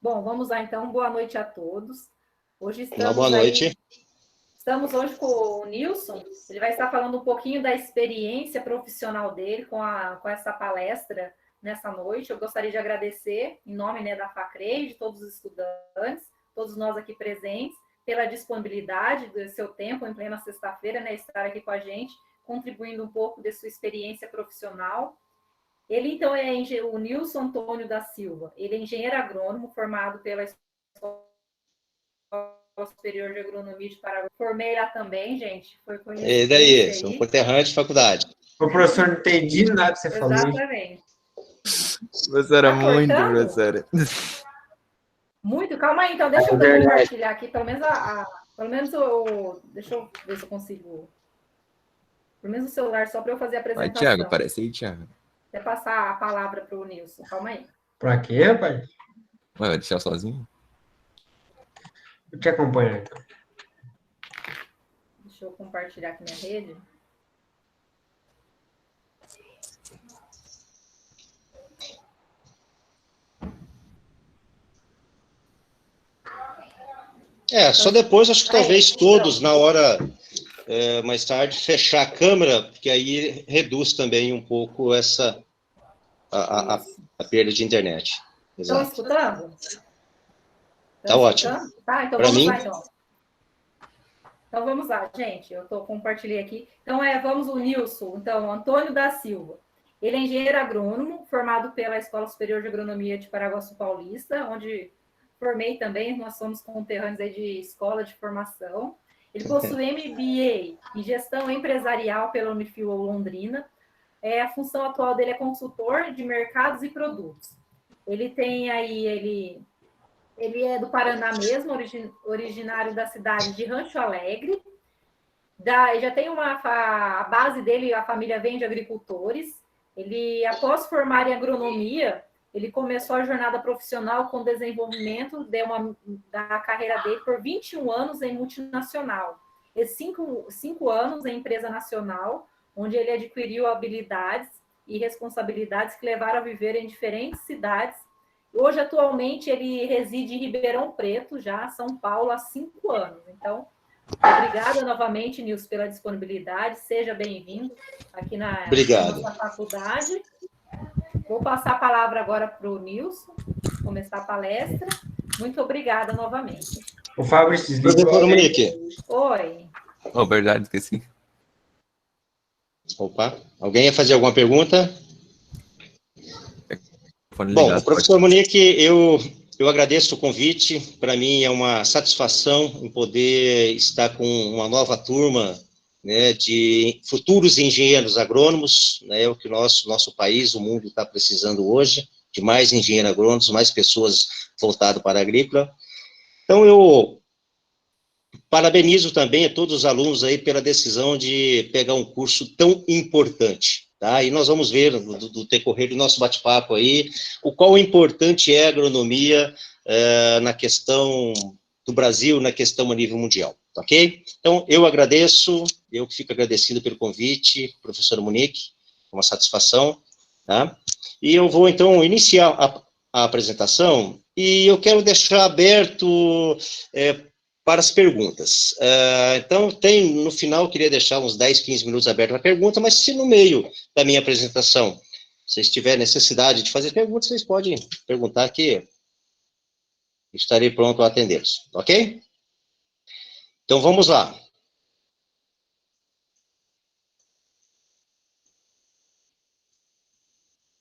Bom, vamos lá então. Boa noite a todos. Hoje Boa noite. Estamos hoje com o Nilson. Ele vai estar falando um pouquinho da experiência profissional dele com essa palestra nessa noite. Eu gostaria de agradecer, em nome, né, da FACREI, de todos os estudantes, todos nós aqui presentes, pela disponibilidade do seu tempo em plena sexta-feira, né, estar aqui com a gente, contribuindo um pouco de sua experiência profissional. Ele, então, é o Nilson Antônio da Silva. Ele é engenheiro agrônomo, formado pela Escola Superior de Agronomia de Paraguai. Formei lá também, gente. Foi conhecido. E daí? Sou um conterrâneo de faculdade. O professor, não entendi nada que você falou. Exatamente. Professora, muito, professora. Muito? Calma aí, então. Deixa eu compartilhar aqui. Pelo menos deixa eu ver se eu consigo. Pelo menos o celular, só para eu fazer a apresentação. Vai, Thiago, aparece aí, Thiago. Até passar a palavra para o Nilson. Calma aí. Pra quê, rapaz? Vai deixar sozinho? Eu te acompanho, então. Deixa eu compartilhar aqui minha rede. Só depois, acho que talvez todos, na hora mais tarde, fechar a câmera, porque aí reduz também um pouco a perda de internet. Estão escutando? Tá ótimo. Tá, então pra vamos mim... lá, então. Então vamos lá, gente. Eu compartilhei aqui. Então, vamos o Nilson, então, Antônio da Silva. Ele é engenheiro agrônomo, formado pela Escola Superior de Agronomia de Paraguaçu Paulista, onde formei também, nós somos conterrâneos aí de escola de formação. Ele possui MBA em Gestão Empresarial pela Unifil Londrina. A função atual dele é consultor de mercados e produtos. Ele tem aí, ele é do Paraná mesmo, originário da cidade de Rancho Alegre. Já tem a base dele, a família vem de agricultores. Ele, após formar em agronomia, ele começou a jornada profissional com desenvolvimento da carreira dele por 21 anos em multinacional. E 5 anos em empresa nacional, onde ele adquiriu habilidades e responsabilidades que levaram a viver em diferentes cidades. Hoje, atualmente, ele reside em Ribeirão Preto, já São Paulo, há 5 anos. Então, obrigada novamente, Nilson, pela disponibilidade. Seja bem-vindo aqui na nossa faculdade. Vou passar a palavra agora para o Nilson, começar a palestra. Muito obrigada novamente. O Fabrício Professor Monique. Oi. Oh, verdade, esqueci. Opa, alguém ia fazer alguma pergunta? Bom, professor Monique, eu agradeço o convite. Para mim é uma satisfação em poder estar com uma nova turma, né, de futuros engenheiros agrônomos, né, é o que nosso país, o mundo está precisando hoje, de mais engenheiros agrônomos, mais pessoas voltadas para a agrícola. Então, eu parabenizo também a todos os alunos aí pela decisão de pegar um curso tão importante, tá? E nós vamos ver do decorrer do nosso bate-papo aí, o quão importante é a agronomia na questão do Brasil, na questão a nível mundial, ok? Então, eu agradeço, eu fico agradecido pelo convite, professor Monique, uma satisfação, tá? E eu vou, então, iniciar a apresentação, e eu quero deixar aberto para as perguntas. Então, no final, eu queria deixar uns 10, 15 minutos aberto para pergunta, mas se no meio da minha apresentação vocês tiverem necessidade de fazer perguntas, vocês podem perguntar que estarei pronto a atendê-los, ok? Então, vamos lá.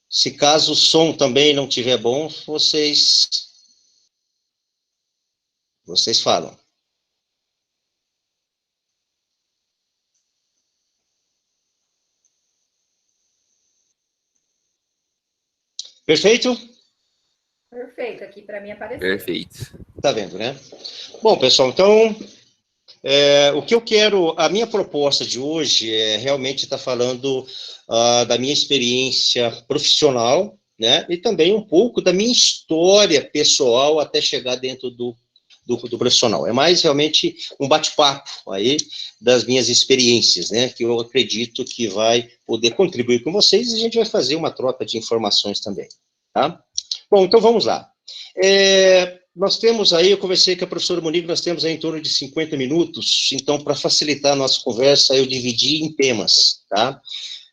Se caso o som também não estiver bom, vocês falam. Perfeito? Perfeito, aqui para mim apareceu. Perfeito. Tá vendo, né? Bom, pessoal, então, o que eu quero, a minha proposta de hoje é realmente estar falando da minha experiência profissional, né, e também um pouco da minha história pessoal até chegar dentro do profissional. É mais realmente um bate-papo aí das minhas experiências, né, que eu acredito que vai poder contribuir com vocês e a gente vai fazer uma troca de informações também, tá? Bom, então vamos lá. Nós temos aí, eu conversei com a professora Monique, nós temos aí em torno de 50 minutos, então, para facilitar a nossa conversa, eu dividi em temas, tá?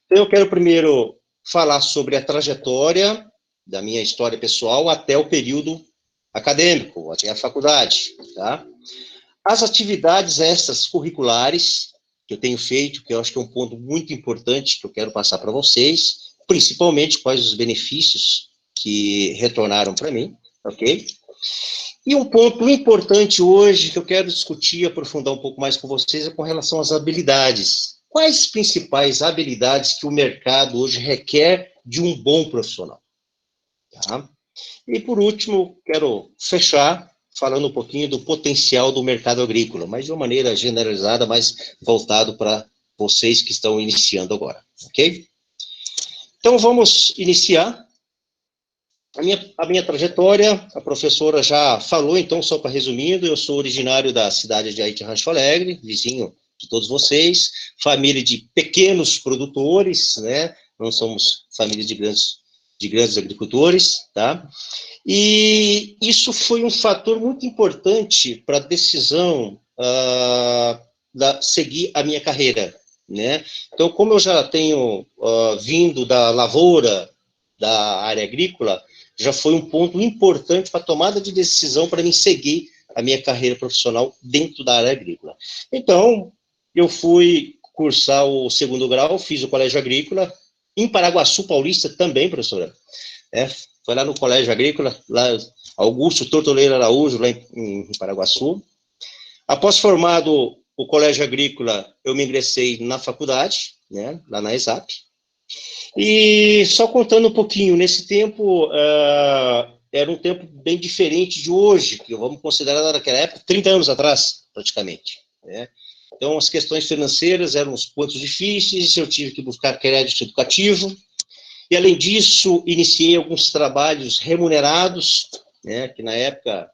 Então, eu quero primeiro falar sobre a trajetória da minha história pessoal até o período acadêmico, até a faculdade, tá? As atividades essas curriculares que eu tenho feito, que eu acho que é um ponto muito importante que eu quero passar para vocês, principalmente quais os benefícios que retornaram para mim, ok? E um ponto importante hoje que eu quero discutir, aprofundar um pouco mais com vocês, é com relação às habilidades. Quais principais habilidades que o mercado hoje requer de um bom profissional? Tá? E, por último, quero fechar falando um pouquinho do potencial do mercado agrícola, mas de uma maneira generalizada, mais voltado para vocês que estão iniciando agora, ok? Então, vamos iniciar. A minha trajetória, a professora já falou, então, só para resumindo, eu sou originário da cidade de Haiti Rancho Alegre, vizinho de todos vocês, família de pequenos produtores, né? Não somos família de grandes agricultores, tá? E isso foi um fator muito importante para a decisão seguir a minha carreira, né? Então, como eu já tenho vindo da lavoura, da área agrícola, já foi um ponto importante para a tomada de decisão para mim seguir a minha carreira profissional dentro da área agrícola. Então, eu fui cursar o 2º grau, fiz o colégio agrícola, em Paraguaçu Paulista também, professora. Foi lá no colégio agrícola, lá Augusto Tortoleiro Araújo, lá em Paraguaçu. Após formado o colégio agrícola, eu me ingressei na faculdade, né, lá na ESAP. E só contando um pouquinho, nesse tempo, era um tempo bem diferente de hoje, que vamos considerar naquela época, 30 anos atrás, praticamente, né? Então, as questões financeiras eram uns pontos difíceis, eu tive que buscar crédito educativo, e, além disso, iniciei alguns trabalhos remunerados, né, que na época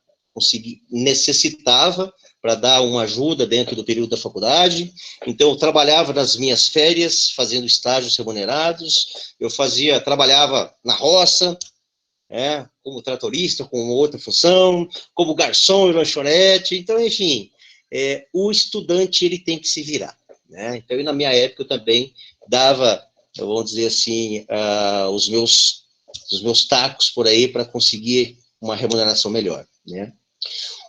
necessitava para dar uma ajuda dentro do período da faculdade. Então, eu trabalhava nas minhas férias, fazendo estágios remunerados, trabalhava na roça, como tratorista, com outra função, como garçom e lanchonete. Então, enfim, o estudante ele tem que se virar, né? Então, na minha época, eu também dava, vamos dizer assim, os meus tacos por aí para conseguir uma remuneração melhor, né?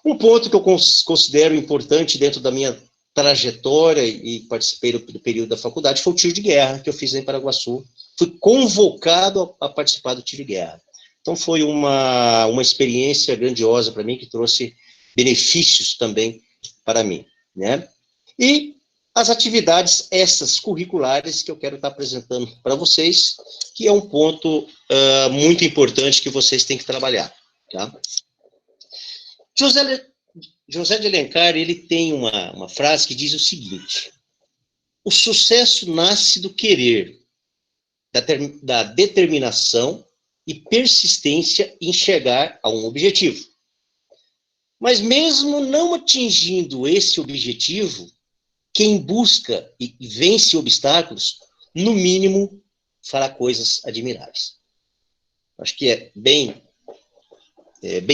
Um ponto que eu considero importante dentro da minha trajetória e participei do período da faculdade foi o tiro de guerra que eu fiz em Paraguaçu. Fui convocado a participar do tiro de guerra. Então, foi uma experiência grandiosa para mim, que trouxe benefícios também para mim, né? E as atividades essas curriculares que eu quero estar apresentando para vocês, que é um ponto muito importante que vocês têm que trabalhar, tá? José de Alencar, ele tem uma frase que diz o seguinte: o sucesso nasce do querer, da determinação e persistência em chegar a um objetivo. Mas mesmo não atingindo esse objetivo, quem busca e vence obstáculos, no mínimo, fará coisas admiráveis. Acho que é bem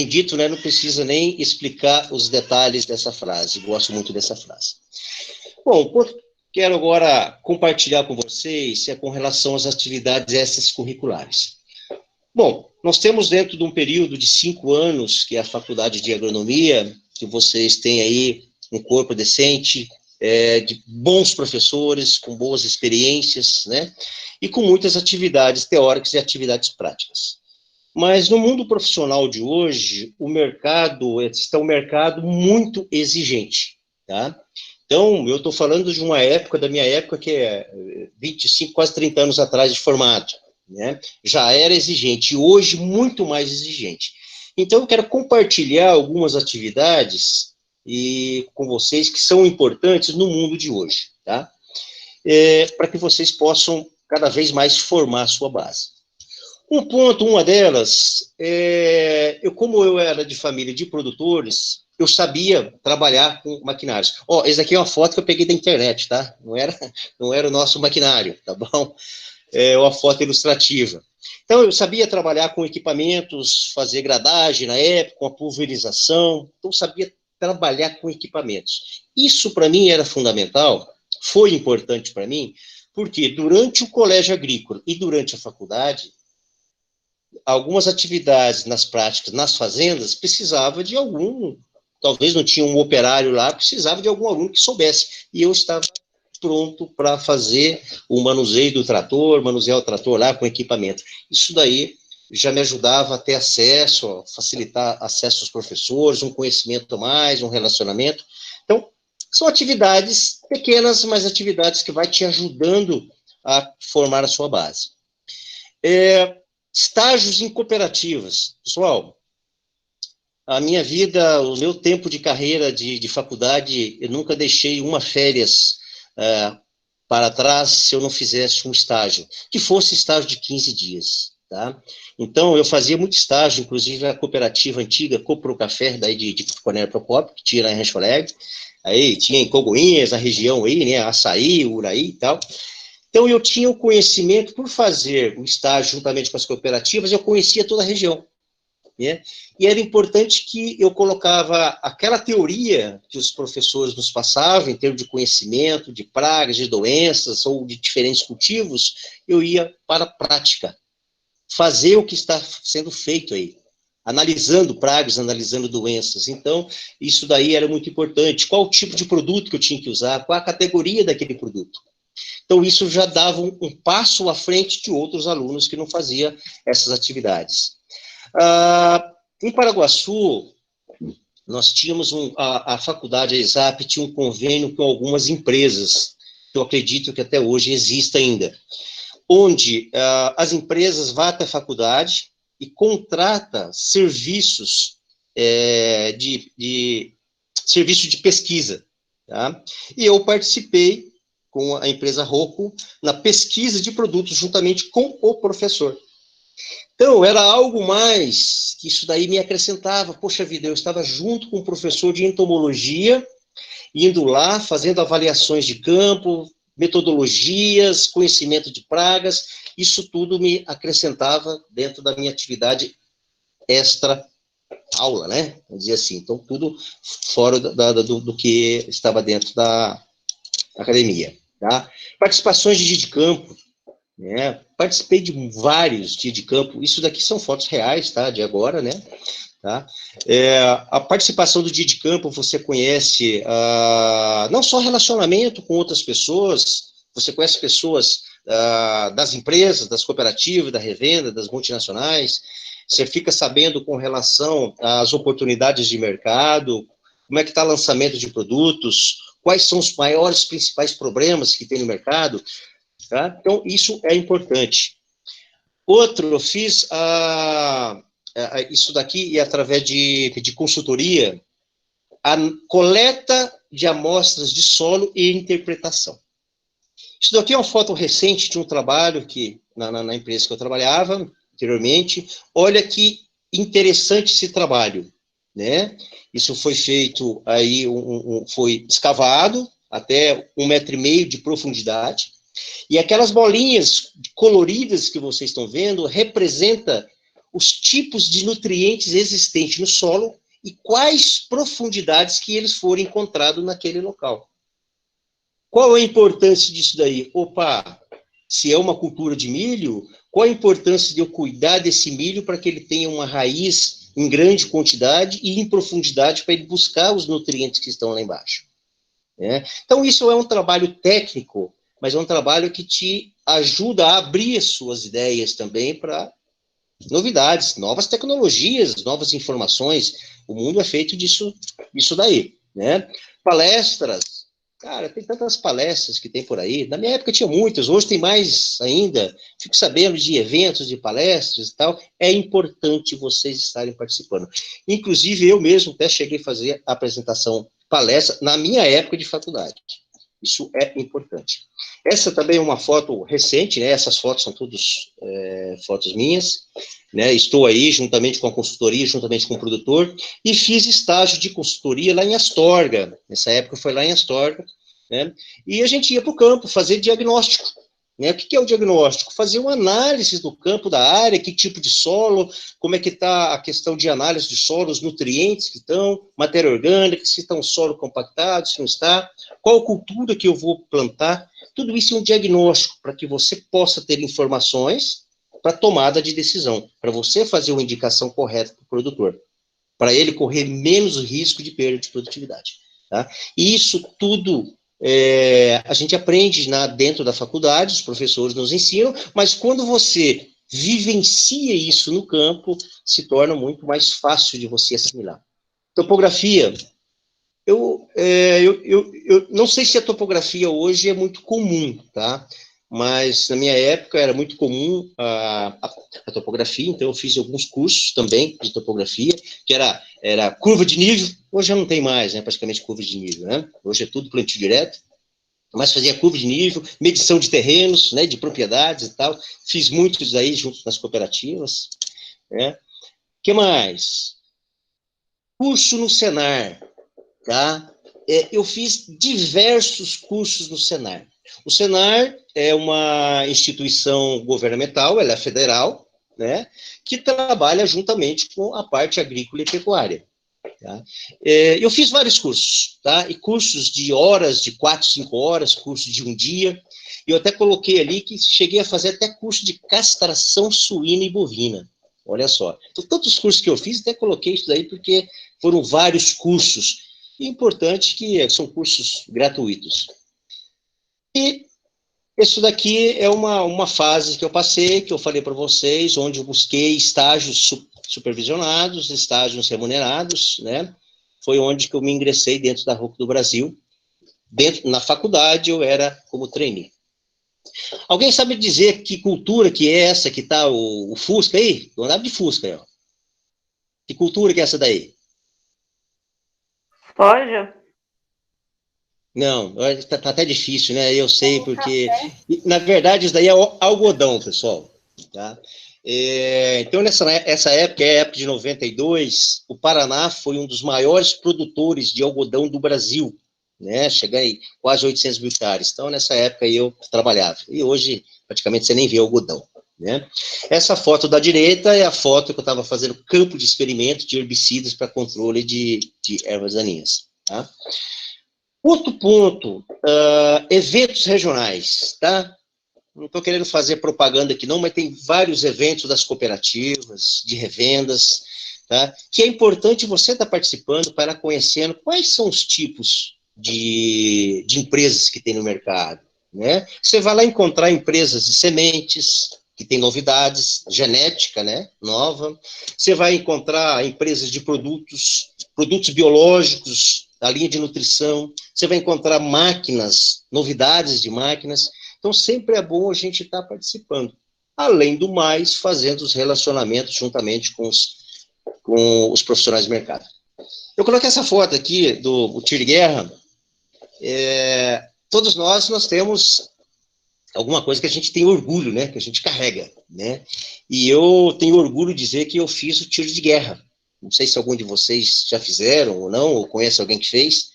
dito, né? Não precisa nem explicar os detalhes dessa frase. Gosto muito dessa frase. Bom, o que quero agora compartilhar com vocês é com relação às atividades essas curriculares. Bom, nós temos dentro de um período de 5 anos, que é a Faculdade de Agronomia, que vocês têm aí um corpo decente, de bons professores, com boas experiências, né? E com muitas atividades teóricas e atividades práticas. Mas no mundo profissional de hoje, está um mercado muito exigente, tá? Então, eu estou falando de uma época, da minha época, que é 25, quase 30 anos atrás de formado, né? Já era exigente, e hoje muito mais exigente. Então, eu quero compartilhar algumas atividades com vocês que são importantes no mundo de hoje, tá? Para que vocês possam cada vez mais formar a sua base. Uma delas, como eu era de família de produtores, eu sabia trabalhar com maquinários. Esse aqui é uma foto que eu peguei da internet, tá? Não era o nosso maquinário, tá bom? É uma foto ilustrativa. Então, eu sabia trabalhar com equipamentos, fazer gradagem na época, com a pulverização, então sabia trabalhar com equipamentos. Isso, para mim, era fundamental, foi importante para mim, porque durante o colégio agrícola e durante a faculdade, algumas atividades nas práticas, nas fazendas, precisava de algum, talvez não tinha um operário lá, precisava de algum aluno que soubesse, e eu estava pronto para fazer o manuseio do trator, manusear o trator lá com equipamento. Isso daí já me ajudava a ter acesso, a facilitar acesso aos professores, um conhecimento a mais, um relacionamento. Então, são atividades pequenas, mas atividades que vai te ajudando a formar a sua base. Estágios em cooperativas. Pessoal, a minha vida, o meu tempo de carreira de faculdade, eu nunca deixei uma férias para trás se eu não fizesse um estágio, que fosse estágio de 15 dias, tá? Então, eu fazia muito estágio, inclusive a cooperativa antiga, Copro Café, daí de Coronel Procópio, que tinha lá em Rancho Alegre, aí tinha em Congonhas, a região aí, né, Açaí, Uraí e tal. Então, eu tinha o conhecimento, por fazer o estágio juntamente com as cooperativas, eu conhecia toda a região, né? E era importante que eu colocava aquela teoria que os professores nos passavam, em termos de conhecimento, de pragas, de doenças, ou de diferentes cultivos, eu ia para a prática, fazer o que está sendo feito aí, analisando pragas, analisando doenças. Então, isso daí era muito importante. Qual o tipo de produto que eu tinha que usar, qual a categoria daquele produto. Então, isso já dava um passo à frente de outros alunos que não faziam essas atividades. Em Paraguaçu, nós tínhamos a faculdade, a ESAP, tinha um convênio com algumas empresas, que eu acredito que até hoje existe ainda, onde as empresas vão até a faculdade e contratam serviços serviço de pesquisa, tá? E eu participei com a empresa Rocco na pesquisa de produtos juntamente com o professor. Então, era algo mais que isso daí me acrescentava. Poxa vida, eu estava junto com o professor de entomologia, indo lá, fazendo avaliações de campo, metodologias, conhecimento de pragas, isso tudo me acrescentava dentro da minha atividade extra-aula, né? Vamos dizer assim. Então, tudo fora do que estava dentro da academia, tá? Participações de dia de campo, né? Participei de vários dias de campo, isso daqui são fotos reais, tá? De agora, né? Tá? A participação do dia de campo, você conhece não só relacionamento com outras pessoas, você conhece pessoas das empresas, das cooperativas, da revenda, das multinacionais, você fica sabendo com relação às oportunidades de mercado, como é que está o lançamento de produtos, quais são os maiores, principais problemas que tem no mercado, tá? Então, isso é importante. Outro, eu fiz isso daqui, e através de consultoria, a coleta de amostras de solo e interpretação. Isso daqui é uma foto recente de um trabalho que, na empresa que eu trabalhava anteriormente. Olha que interessante esse trabalho, né? Isso foi feito aí, foi escavado até 1,5 metro de profundidade, e aquelas bolinhas coloridas que vocês estão vendo representa os tipos de nutrientes existentes no solo e quais profundidades que eles foram encontrados naquele local. Qual é a importância disso daí? Opa, se é uma cultura de milho, qual a importância de eu cuidar desse milho para que ele tenha uma raiz em grande quantidade e em profundidade para ele buscar os nutrientes que estão lá embaixo, né? Então, isso é um trabalho técnico, mas é um trabalho que te ajuda a abrir as suas ideias também para novidades, novas tecnologias, novas informações. O mundo é feito disso daí, né? Palestras, cara, tem tantas palestras que tem por aí. Na minha época tinha muitas, hoje tem mais ainda. Fico sabendo de eventos, de palestras e tal. É importante vocês estarem participando. Inclusive, eu mesmo até cheguei a fazer a apresentação, palestra, na minha época de faculdade. Isso é importante. Essa também é uma foto recente, né? Essas fotos são todas fotos minhas, né? Estou aí juntamente com a consultoria, juntamente com o produtor, e fiz estágio de consultoria lá em Astorga. Nessa época foi lá em Astorga, né? E a gente ia para o campo fazer diagnóstico, Né? O que é o diagnóstico? Fazer uma análise do campo da área, que tipo de solo, como é que está a questão de análise de solo, os nutrientes que estão, matéria orgânica, se está um solo compactado, se não está, qual cultura que eu vou plantar. Tudo isso é um diagnóstico para que você possa ter informações para tomada de decisão, para você fazer uma indicação correta para o produtor, para ele correr menos risco de perda de produtividade. Tá? E isso tudo a gente aprende dentro da faculdade, os professores nos ensinam, mas quando você vivencia isso no campo, se torna muito mais fácil de você assimilar. Topografia. Eu não sei se a topografia hoje é muito comum, tá? Mas na minha época era muito comum a topografia, então eu fiz alguns cursos também de topografia, que era curva de nível, hoje já não tem mais, né, praticamente curva de nível, né? Hoje é tudo plantio direto, mas fazia curva de nível, medição de terrenos, né, de propriedades e tal, fiz muitos aí junto nas cooperativas, né? Que mais? Curso no Senar, tá? Eu fiz diversos cursos no Senar. O Senar é uma instituição governamental, ela é federal, né, que trabalha juntamente com a parte agrícola e pecuária. Tá? Eu fiz vários cursos, tá? E cursos de horas, de 4, 5 horas, curso de um dia. Eu até coloquei ali que cheguei a fazer até curso de castração suína e bovina. Olha só. Então, tantos cursos que eu fiz, até coloquei isso daí porque foram vários cursos. E importante que são cursos gratuitos. E isso daqui é uma fase que eu passei, que eu falei para vocês, onde eu busquei estágios supervisionados, estágios remunerados, né? Foi onde que eu me ingressei dentro da RUC do Brasil. Na faculdade, eu era como trainee. Alguém sabe dizer que cultura que é essa que está o Fusca aí? Eu andava de Fusca aí, ó. Que cultura que é essa daí? Soja? Não, tá até difícil, né? Eu sei, porque... Na verdade, isso daí é algodão, pessoal. Tá? Então, essa época, a época de 92, o Paraná foi um dos maiores produtores de algodão do Brasil, né? Chega aí quase 800 mil hectares. Então, nessa época, eu trabalhava. E hoje, praticamente, você nem vê algodão, né? Essa foto da direita é a foto que eu estava fazendo campo de experimento de herbicidas para controle de ervas daninhas, tá? Outro ponto, eventos regionais, tá? Não estou querendo fazer propaganda aqui não, mas tem vários eventos das cooperativas, de revendas, tá? Que é importante você estar participando para ir conhecendo quais são os tipos de empresas que tem no mercado, né? Você vai lá encontrar empresas de sementes, que tem novidades, genética, né, nova. Você vai encontrar empresas de produtos biológicos, a linha de nutrição. Você vai encontrar máquinas, novidades de máquinas. Então, sempre é bom a gente estar participando. Além do mais, fazendo os relacionamentos juntamente com os profissionais de mercado. Eu coloquei essa foto aqui do tiro de guerra. Todos nós temos alguma coisa que a gente tem orgulho, né? Que a gente carrega, né? E eu tenho orgulho de dizer que eu fiz o tiro de guerra. Não sei se algum de vocês já fizeram ou não, ou conhece alguém que fez.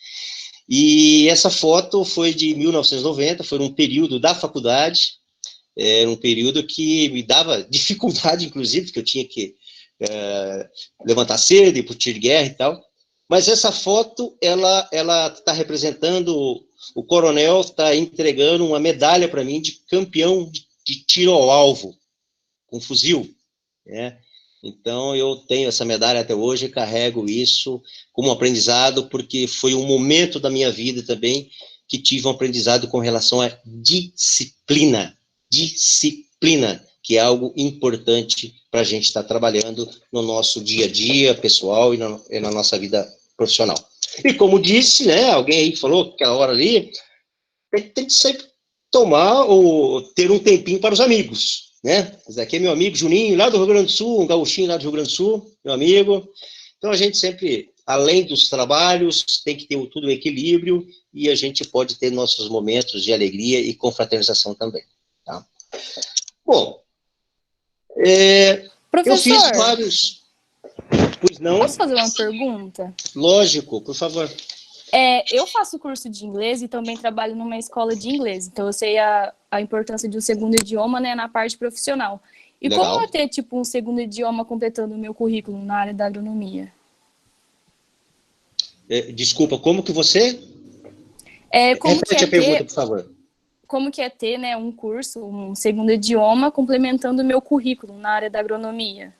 E essa foto foi de 1990, foi um período da faculdade, um período que me dava dificuldade, inclusive, porque eu tinha que levantar cedo, ir para o tiro de guerra e tal. Mas essa foto, ela está representando, o coronel está entregando uma medalha para mim de campeão de tiro ao alvo, com fuzil, né? Então, eu tenho essa medalha até hoje e carrego isso como aprendizado, porque foi um momento da minha vida também que tive um aprendizado com relação à disciplina. Disciplina, que é algo importante para a gente estar trabalhando no nosso dia a dia pessoal e na nossa vida profissional. E como disse, né, alguém aí falou aquela hora ali, tem que sempre tomar ou ter um tempinho para os amigos, né? Esse aqui é meu amigo Juninho, lá do Rio Grande do Sul, um gauchinho lá do Rio Grande do Sul, meu amigo. Então, a gente sempre, além dos trabalhos, tem que ter tudo um equilíbrio e a gente pode ter nossos momentos de alegria e confraternização também, tá? Bom, eu fiz Professor, vários... Pois não? posso fazer uma pergunta? Lógico, por favor. Eu faço curso de inglês e também trabalho numa escola de inglês. Então, eu sei a importância de um segundo idioma, né, na parte profissional. E Legal. como eu ter, tipo, um segundo idioma completando o meu currículo na área da agronomia? Desculpa, como que você... Como que Repete é a pergunta, ter, por favor. né, um curso, um segundo idioma complementando o meu currículo na área da agronomia?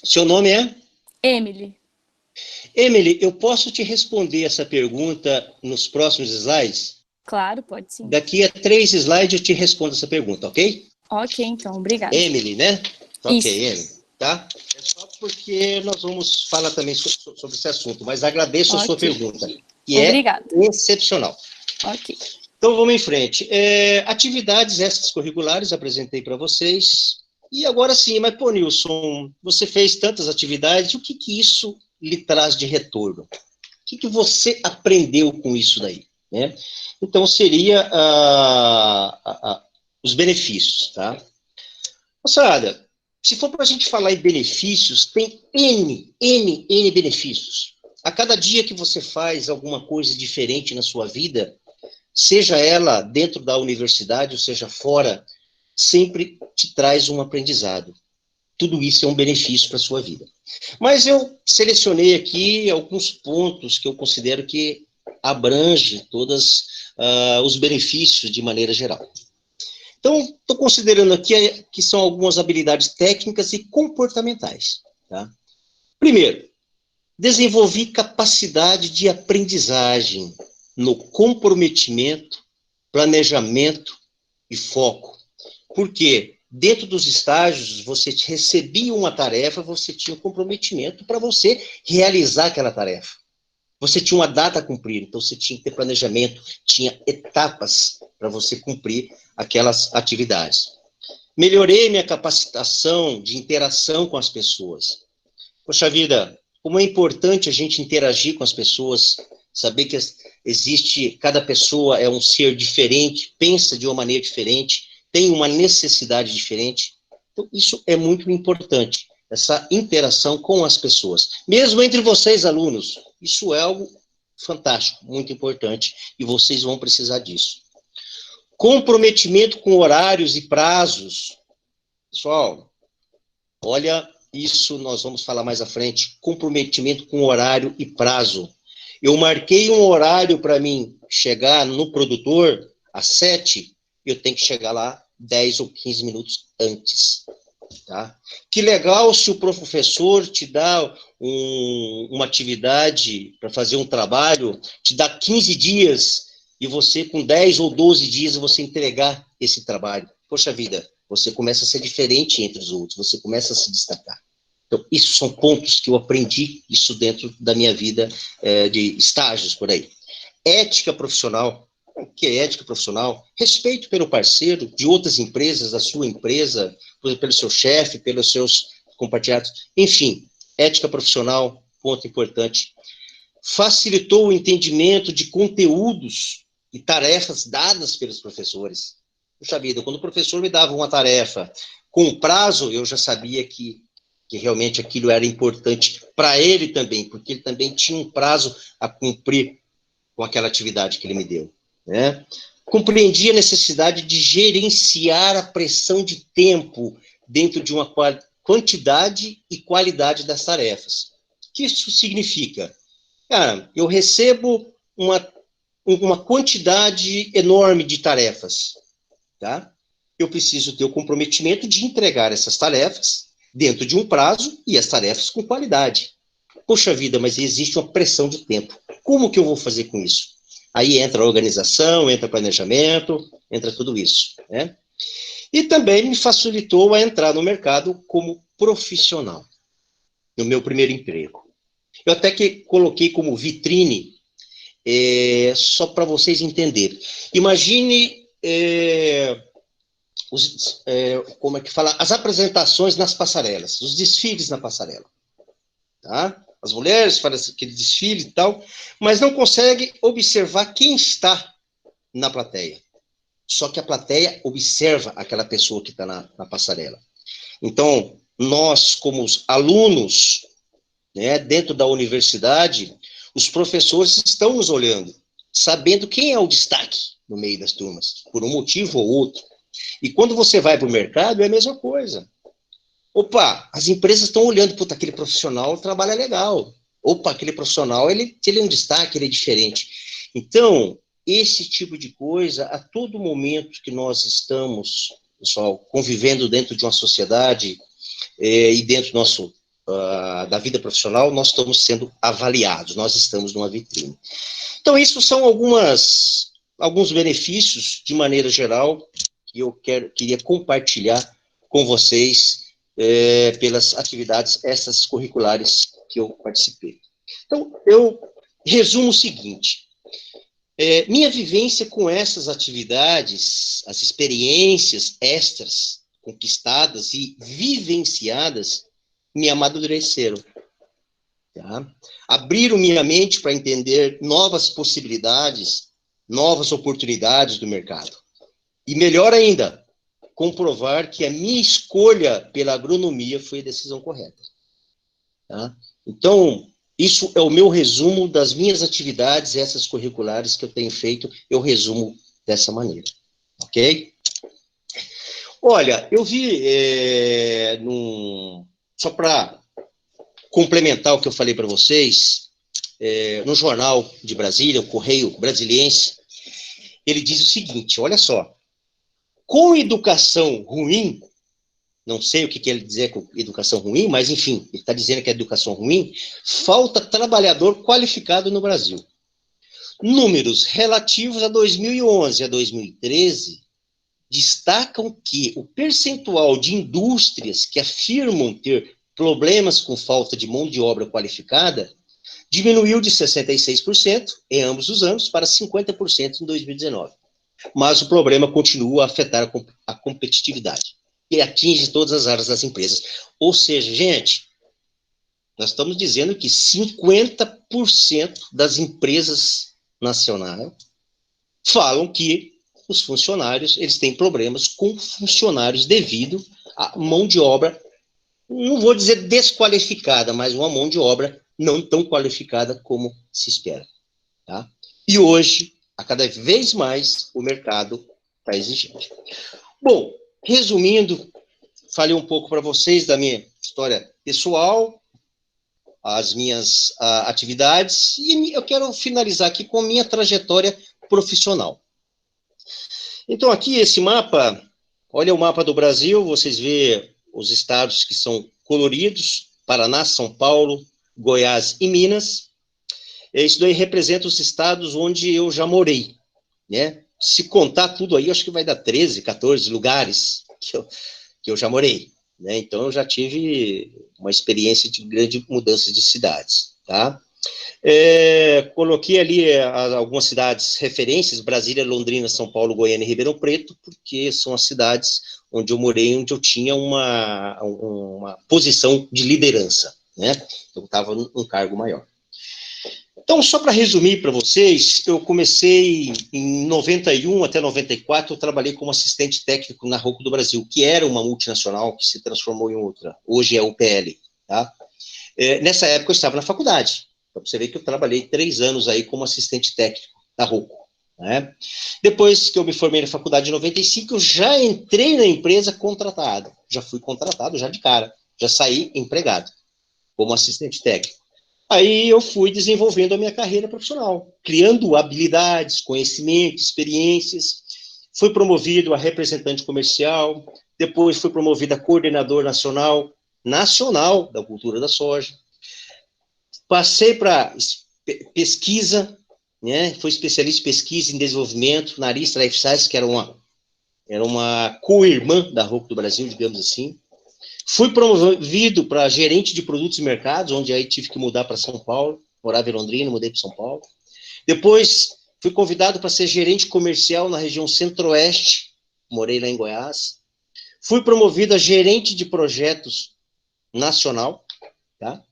Seu nome é? Emily. Emily, eu posso te responder essa pergunta nos próximos slides? Claro, pode sim. Daqui a 3 slides eu te respondo essa pergunta, ok? Ok, então, obrigada. Emily, né? Ok, Isso. Emily, tá? É só porque nós vamos falar também sobre esse assunto, mas agradeço a sua Ok. pergunta, que Obrigada. é excepcional. Ok. Então, vamos em frente. Atividades extracurriculares, apresentei para vocês. E agora sim, mas, pô, Nilson, você fez tantas atividades, o que isso lhe traz de retorno? O que você aprendeu com isso daí? Né? Então, seria os benefícios, tá? Moçada, se for para a gente falar em benefícios, tem N benefícios. A cada dia que você faz alguma coisa diferente na sua vida, seja ela dentro da universidade, ou seja fora, sempre te traz um aprendizado. Tudo isso é um benefício para a sua vida. Mas eu selecionei aqui alguns pontos que eu considero que abrange todos os benefícios de maneira geral. Então, estou considerando aqui que são algumas habilidades técnicas e comportamentais. Tá? Primeiro, desenvolvi capacidade de aprendizagem no comprometimento, planejamento e foco. Por quê? Dentro dos estágios, você recebia uma tarefa, você tinha um comprometimento para você realizar aquela tarefa. Você tinha uma data a cumprir, então você tinha que ter planejamento, tinha etapas para você cumprir aquelas atividades. Melhorei minha capacitação de interação com as pessoas. Poxa vida, como é importante a gente interagir com as pessoas, saber que cada pessoa é um ser diferente, pensa de uma maneira diferente, tem uma necessidade diferente. Então, isso é muito importante, essa interação com as pessoas. Mesmo entre vocês, alunos, isso é algo fantástico, muito importante, e vocês vão precisar disso. Comprometimento com horários e prazos. Pessoal, olha, isso nós vamos falar mais à frente, comprometimento com horário e prazo. Eu marquei um horário para mim chegar no produtor às 7, eu tenho que chegar lá 10 ou 15 minutos antes. Tá? Que legal se o professor te dá uma atividade para fazer um trabalho, te dá 15 dias e você com 10 ou 12 dias você entregar esse trabalho. Poxa vida, você começa a ser diferente entre os outros, você começa a se destacar. Então, isso são pontos que eu aprendi, isso dentro da minha vida de estágios por aí. Ética profissional. O que é ética profissional? Respeito pelo parceiro, de outras empresas, da sua empresa, pelo seu chefe, pelos seus compartilhados. Enfim, ética profissional, ponto importante. Facilitou o entendimento de conteúdos e tarefas dadas pelos professores. Puxa vida, quando o professor me dava uma tarefa com prazo, eu já sabia que realmente aquilo era importante para ele também, porque ele também tinha um prazo a cumprir com aquela atividade que ele me deu. Né? Compreendi a necessidade de gerenciar a pressão de tempo dentro de uma quantidade e qualidade das tarefas. O que isso significa? Eu recebo uma quantidade enorme de tarefas, tá? Eu preciso ter o comprometimento de entregar essas tarefas dentro de um prazo e as tarefas com qualidade. Poxa vida, mas existe uma pressão de tempo. Como que eu vou fazer com isso? Aí entra a organização, entra o planejamento, entra tudo isso, né? E também me facilitou a entrar no mercado como profissional, no meu primeiro emprego. Eu até que coloquei como vitrine, só para vocês entenderem. Imagine como é que fala? As apresentações nas passarelas, os desfiles na passarela. Tá? As mulheres fazem aquele desfile e tal, mas não consegue observar quem está na plateia. Só que a plateia observa aquela pessoa que está na passarela. Então, nós, como alunos, né, dentro da universidade, Os professores estão nos olhando, sabendo quem é o destaque no meio das turmas, por um motivo ou outro. E quando você vai para o mercado, é a mesma coisa. Opa, as empresas estão olhando, puta, aquele profissional trabalha legal. Opa, aquele profissional, ele é um destaque, ele é diferente. Então, esse tipo de coisa, a todo momento que nós estamos, pessoal, convivendo dentro de uma sociedade e dentro da vida profissional, nós estamos sendo avaliados, nós estamos numa vitrine. Então, isso são alguns benefícios, de maneira geral, que eu queria compartilhar com vocês pelas atividades essas curriculares que eu participei. Então, eu resumo o seguinte: minha vivência com essas atividades, as experiências extras conquistadas e vivenciadas, me amadureceram. Tá? Abriram minha mente para entender novas possibilidades, novas oportunidades do mercado. E melhor ainda, comprovar que a minha escolha pela agronomia foi a decisão correta. Tá? Então, isso é o meu resumo das minhas atividades, essas curriculares que eu tenho feito, eu resumo dessa maneira. Ok? Olha, eu vi, só para complementar o que eu falei para vocês, no Jornal de Brasília, o Correio Brasiliense, ele diz o seguinte, olha só: com educação ruim, não sei o que quer dizer com educação ruim, mas enfim, ele está dizendo que é educação ruim, falta trabalhador qualificado no Brasil. Números relativos a 2011 a 2013 destacam que o percentual de indústrias que afirmam ter problemas com falta de mão de obra qualificada diminuiu de 66% em ambos os anos para 50% em 2019. Mas o problema continua a afetar a competitividade e atinge todas as áreas das empresas. Ou seja, gente, nós estamos dizendo que 50% das empresas nacionais falam que os funcionários, eles têm problemas com funcionários devido à mão de obra, não vou dizer desqualificada, mas uma mão de obra não tão qualificada como se espera. Tá? E hoje, a cada vez mais, o mercado está exigente. Bom, resumindo, falei um pouco para vocês da minha história pessoal, as minhas atividades, e eu quero finalizar aqui com a minha trajetória profissional. Então, aqui, esse mapa, olha o mapa do Brasil, vocês vê os estados que são coloridos, Paraná, São Paulo, Goiás e Minas. Isso daí representa os estados onde eu já morei, né? Se contar tudo aí, acho que vai dar 13, 14 lugares que eu já morei, né? Então, eu já tive uma experiência de grande mudança de cidades, tá? Coloquei ali algumas cidades referências, Brasília, Londrina, São Paulo, Goiânia e Ribeirão Preto, porque são as cidades onde eu morei, onde eu tinha uma posição de liderança, né? Eu estava num cargo maior. Então, só para resumir para vocês, eu comecei em 91 até 94, eu trabalhei como assistente técnico na Rocco do Brasil, que era uma multinacional que se transformou em outra, hoje é o UPL, tá? Nessa época eu estava na faculdade, então você vê que eu trabalhei 3 anos aí como assistente técnico da Rocco, né? Depois que eu me formei na faculdade em 95, eu já entrei na empresa contratado, já fui contratado já de cara, já saí empregado como assistente técnico. Aí eu fui desenvolvendo a minha carreira profissional, criando habilidades, conhecimentos, experiências. Fui promovido a representante comercial, depois fui promovido a coordenador nacional da cultura da soja. Passei para pesquisa, né? Fui especialista em pesquisa em desenvolvimento na Arysta Life Sciences, que era uma co-irmã da Rocco do Brasil, digamos assim. Fui promovido para gerente de produtos e mercados, onde aí tive que mudar para São Paulo, morava em Londrina, mudei para São Paulo. Depois fui convidado para ser gerente comercial na região Centro-Oeste, morei lá em Goiás. Fui promovido a gerente de projetos nacional, tá?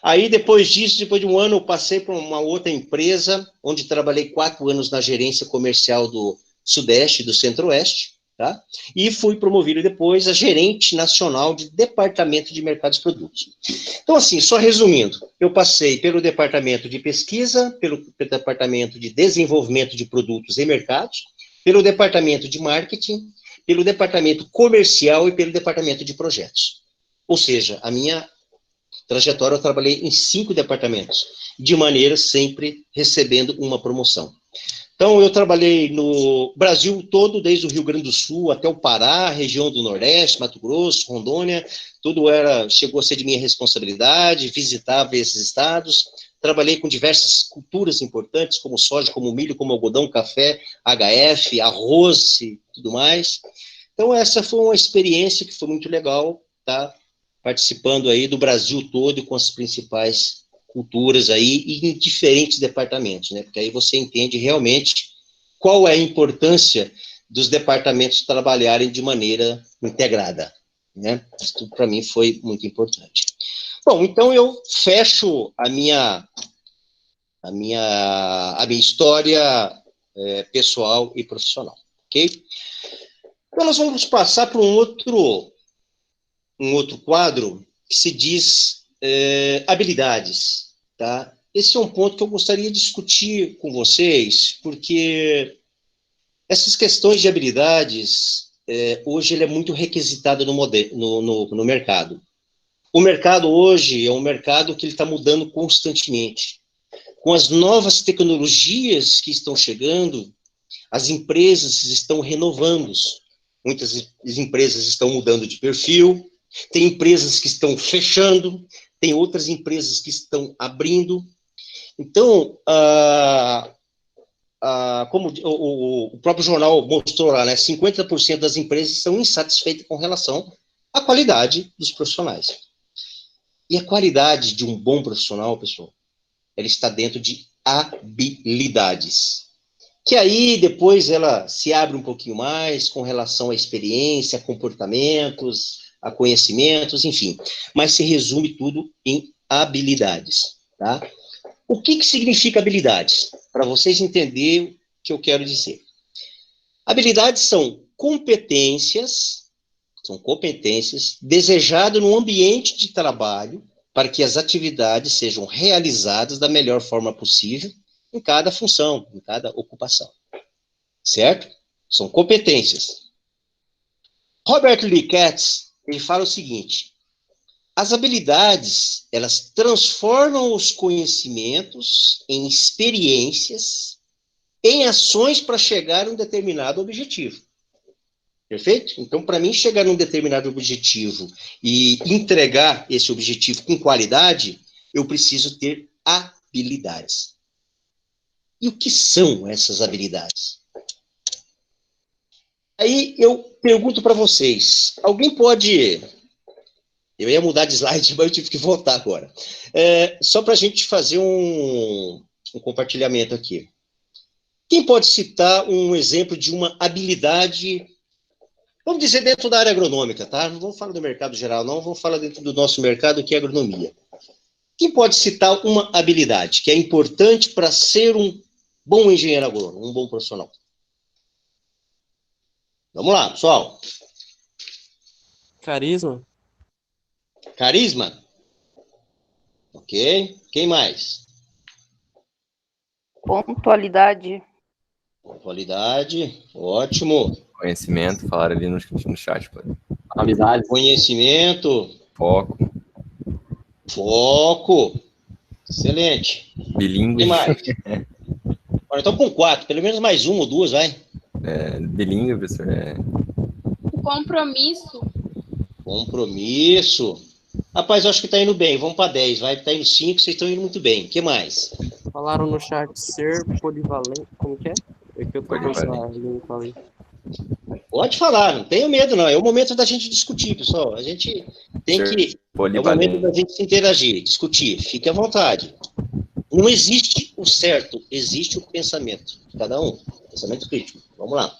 Aí depois disso, depois de um ano, eu passei para uma outra empresa, onde trabalhei 4 anos na gerência comercial do Sudeste e do Centro-Oeste, tá? E fui promovido depois a gerente nacional de departamento de mercados e produtos. Então, assim, só resumindo, eu passei pelo departamento de pesquisa, pelo departamento de desenvolvimento de produtos e mercados, pelo departamento de marketing, pelo departamento comercial e pelo departamento de projetos. Ou seja, a minha trajetória, eu trabalhei em 5 departamentos, de maneira sempre recebendo uma promoção. Então, eu trabalhei no Brasil todo, desde o Rio Grande do Sul até o Pará, região do Nordeste, Mato Grosso, Rondônia, tudo chegou a ser de minha responsabilidade, visitava esses estados, trabalhei com diversas culturas importantes, como soja, como milho, como algodão, café, HF, arroz e tudo mais. Então, essa foi uma experiência que foi muito legal, tá? Participando aí do Brasil todo e com as principais culturas aí e em diferentes departamentos, né? Porque aí você entende realmente qual é a importância dos departamentos trabalharem de maneira integrada, né? Isso tudo para mim foi muito importante. Bom, então eu fecho a minha história pessoal e profissional, ok? Então nós vamos passar para um outro quadro que se diz habilidades, tá? Esse é um ponto que eu gostaria de discutir com vocês, porque essas questões de habilidades, hoje ele é muito requisitado no mercado. O mercado hoje é um mercado que ele está mudando constantemente. Com as novas tecnologias que estão chegando, as empresas estão renovando. Muitas empresas estão mudando de perfil, tem empresas que estão fechando, tem outras empresas que estão abrindo. Então, como o próprio jornal mostrou lá, né, 50% das empresas são insatisfeitas com relação à qualidade dos profissionais. E a qualidade de um bom profissional, pessoal, ela está dentro de habilidades. Que aí, depois, ela se abre um pouquinho mais com relação à experiência, a comportamentos, a conhecimentos, enfim. Mas se resume tudo em habilidades, tá? O que significa habilidades? Para vocês entenderem o que eu quero dizer. Habilidades são competências desejadas no ambiente de trabalho para que as atividades sejam realizadas da melhor forma possível em cada função, em cada ocupação. Certo? São competências. Robert Lee Katz, ele fala o seguinte: as habilidades, elas transformam os conhecimentos em experiências, em ações para chegar a um determinado objetivo. Perfeito? Então, para mim, chegar a um determinado objetivo e entregar esse objetivo com qualidade, eu preciso ter habilidades. E o que são essas habilidades? Aí eu pergunto para vocês, alguém pode... Eu ia mudar de slide, mas eu tive que voltar agora. Só para a gente fazer um compartilhamento aqui. Quem pode citar um exemplo de uma habilidade, vamos dizer, dentro da área agronômica, tá? Não vamos falar do mercado geral, não. Vamos falar dentro do nosso mercado, que é agronomia. Quem pode citar uma habilidade que é importante para ser um bom engenheiro agrônomo, um bom profissional? Vamos lá, pessoal. Carisma. Carisma? Ok. Quem mais? Pontualidade. Pontualidade. Ótimo. Conhecimento, falaram ali no chat. Pô. Amizade. Conhecimento. Foco. Foco. Excelente. Bilíngue. Quem mais? Olha, então com 4. Pelo menos mais 1 ou 2, vai. Bilíngue, professor. Compromisso. Compromisso. Rapaz, eu acho que tá indo bem. Vamos para 10. Vai, tá indo 5, vocês estão indo muito bem. O que mais? Falaram no chat ser polivalente. Como que é? É que eu tô com essa língua ali. Pode falar, não tenho medo, não. É o momento da gente discutir, pessoal. A gente tem que... É o momento da gente se interagir, discutir. Fique à vontade. Não existe o certo, existe o pensamento de cada um. Pensamento crítico. Vamos lá.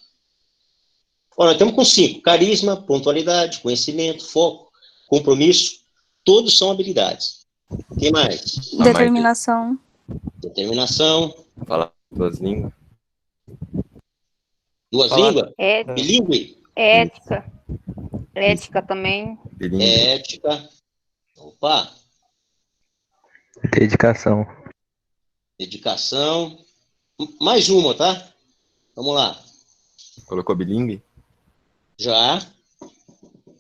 Olha, estamos com 5. Carisma, pontualidade, conhecimento, foco, compromisso. Todos são habilidades. Quem mais? Determinação. Determinação. Falar 2 línguas. 2 línguas? É, Bilíngue? Ética. Ética também. Bilingue. Ética. Opa, Dedicação. dedicação. Mais uma, tá? Vamos lá. Colocou bilingue? Já.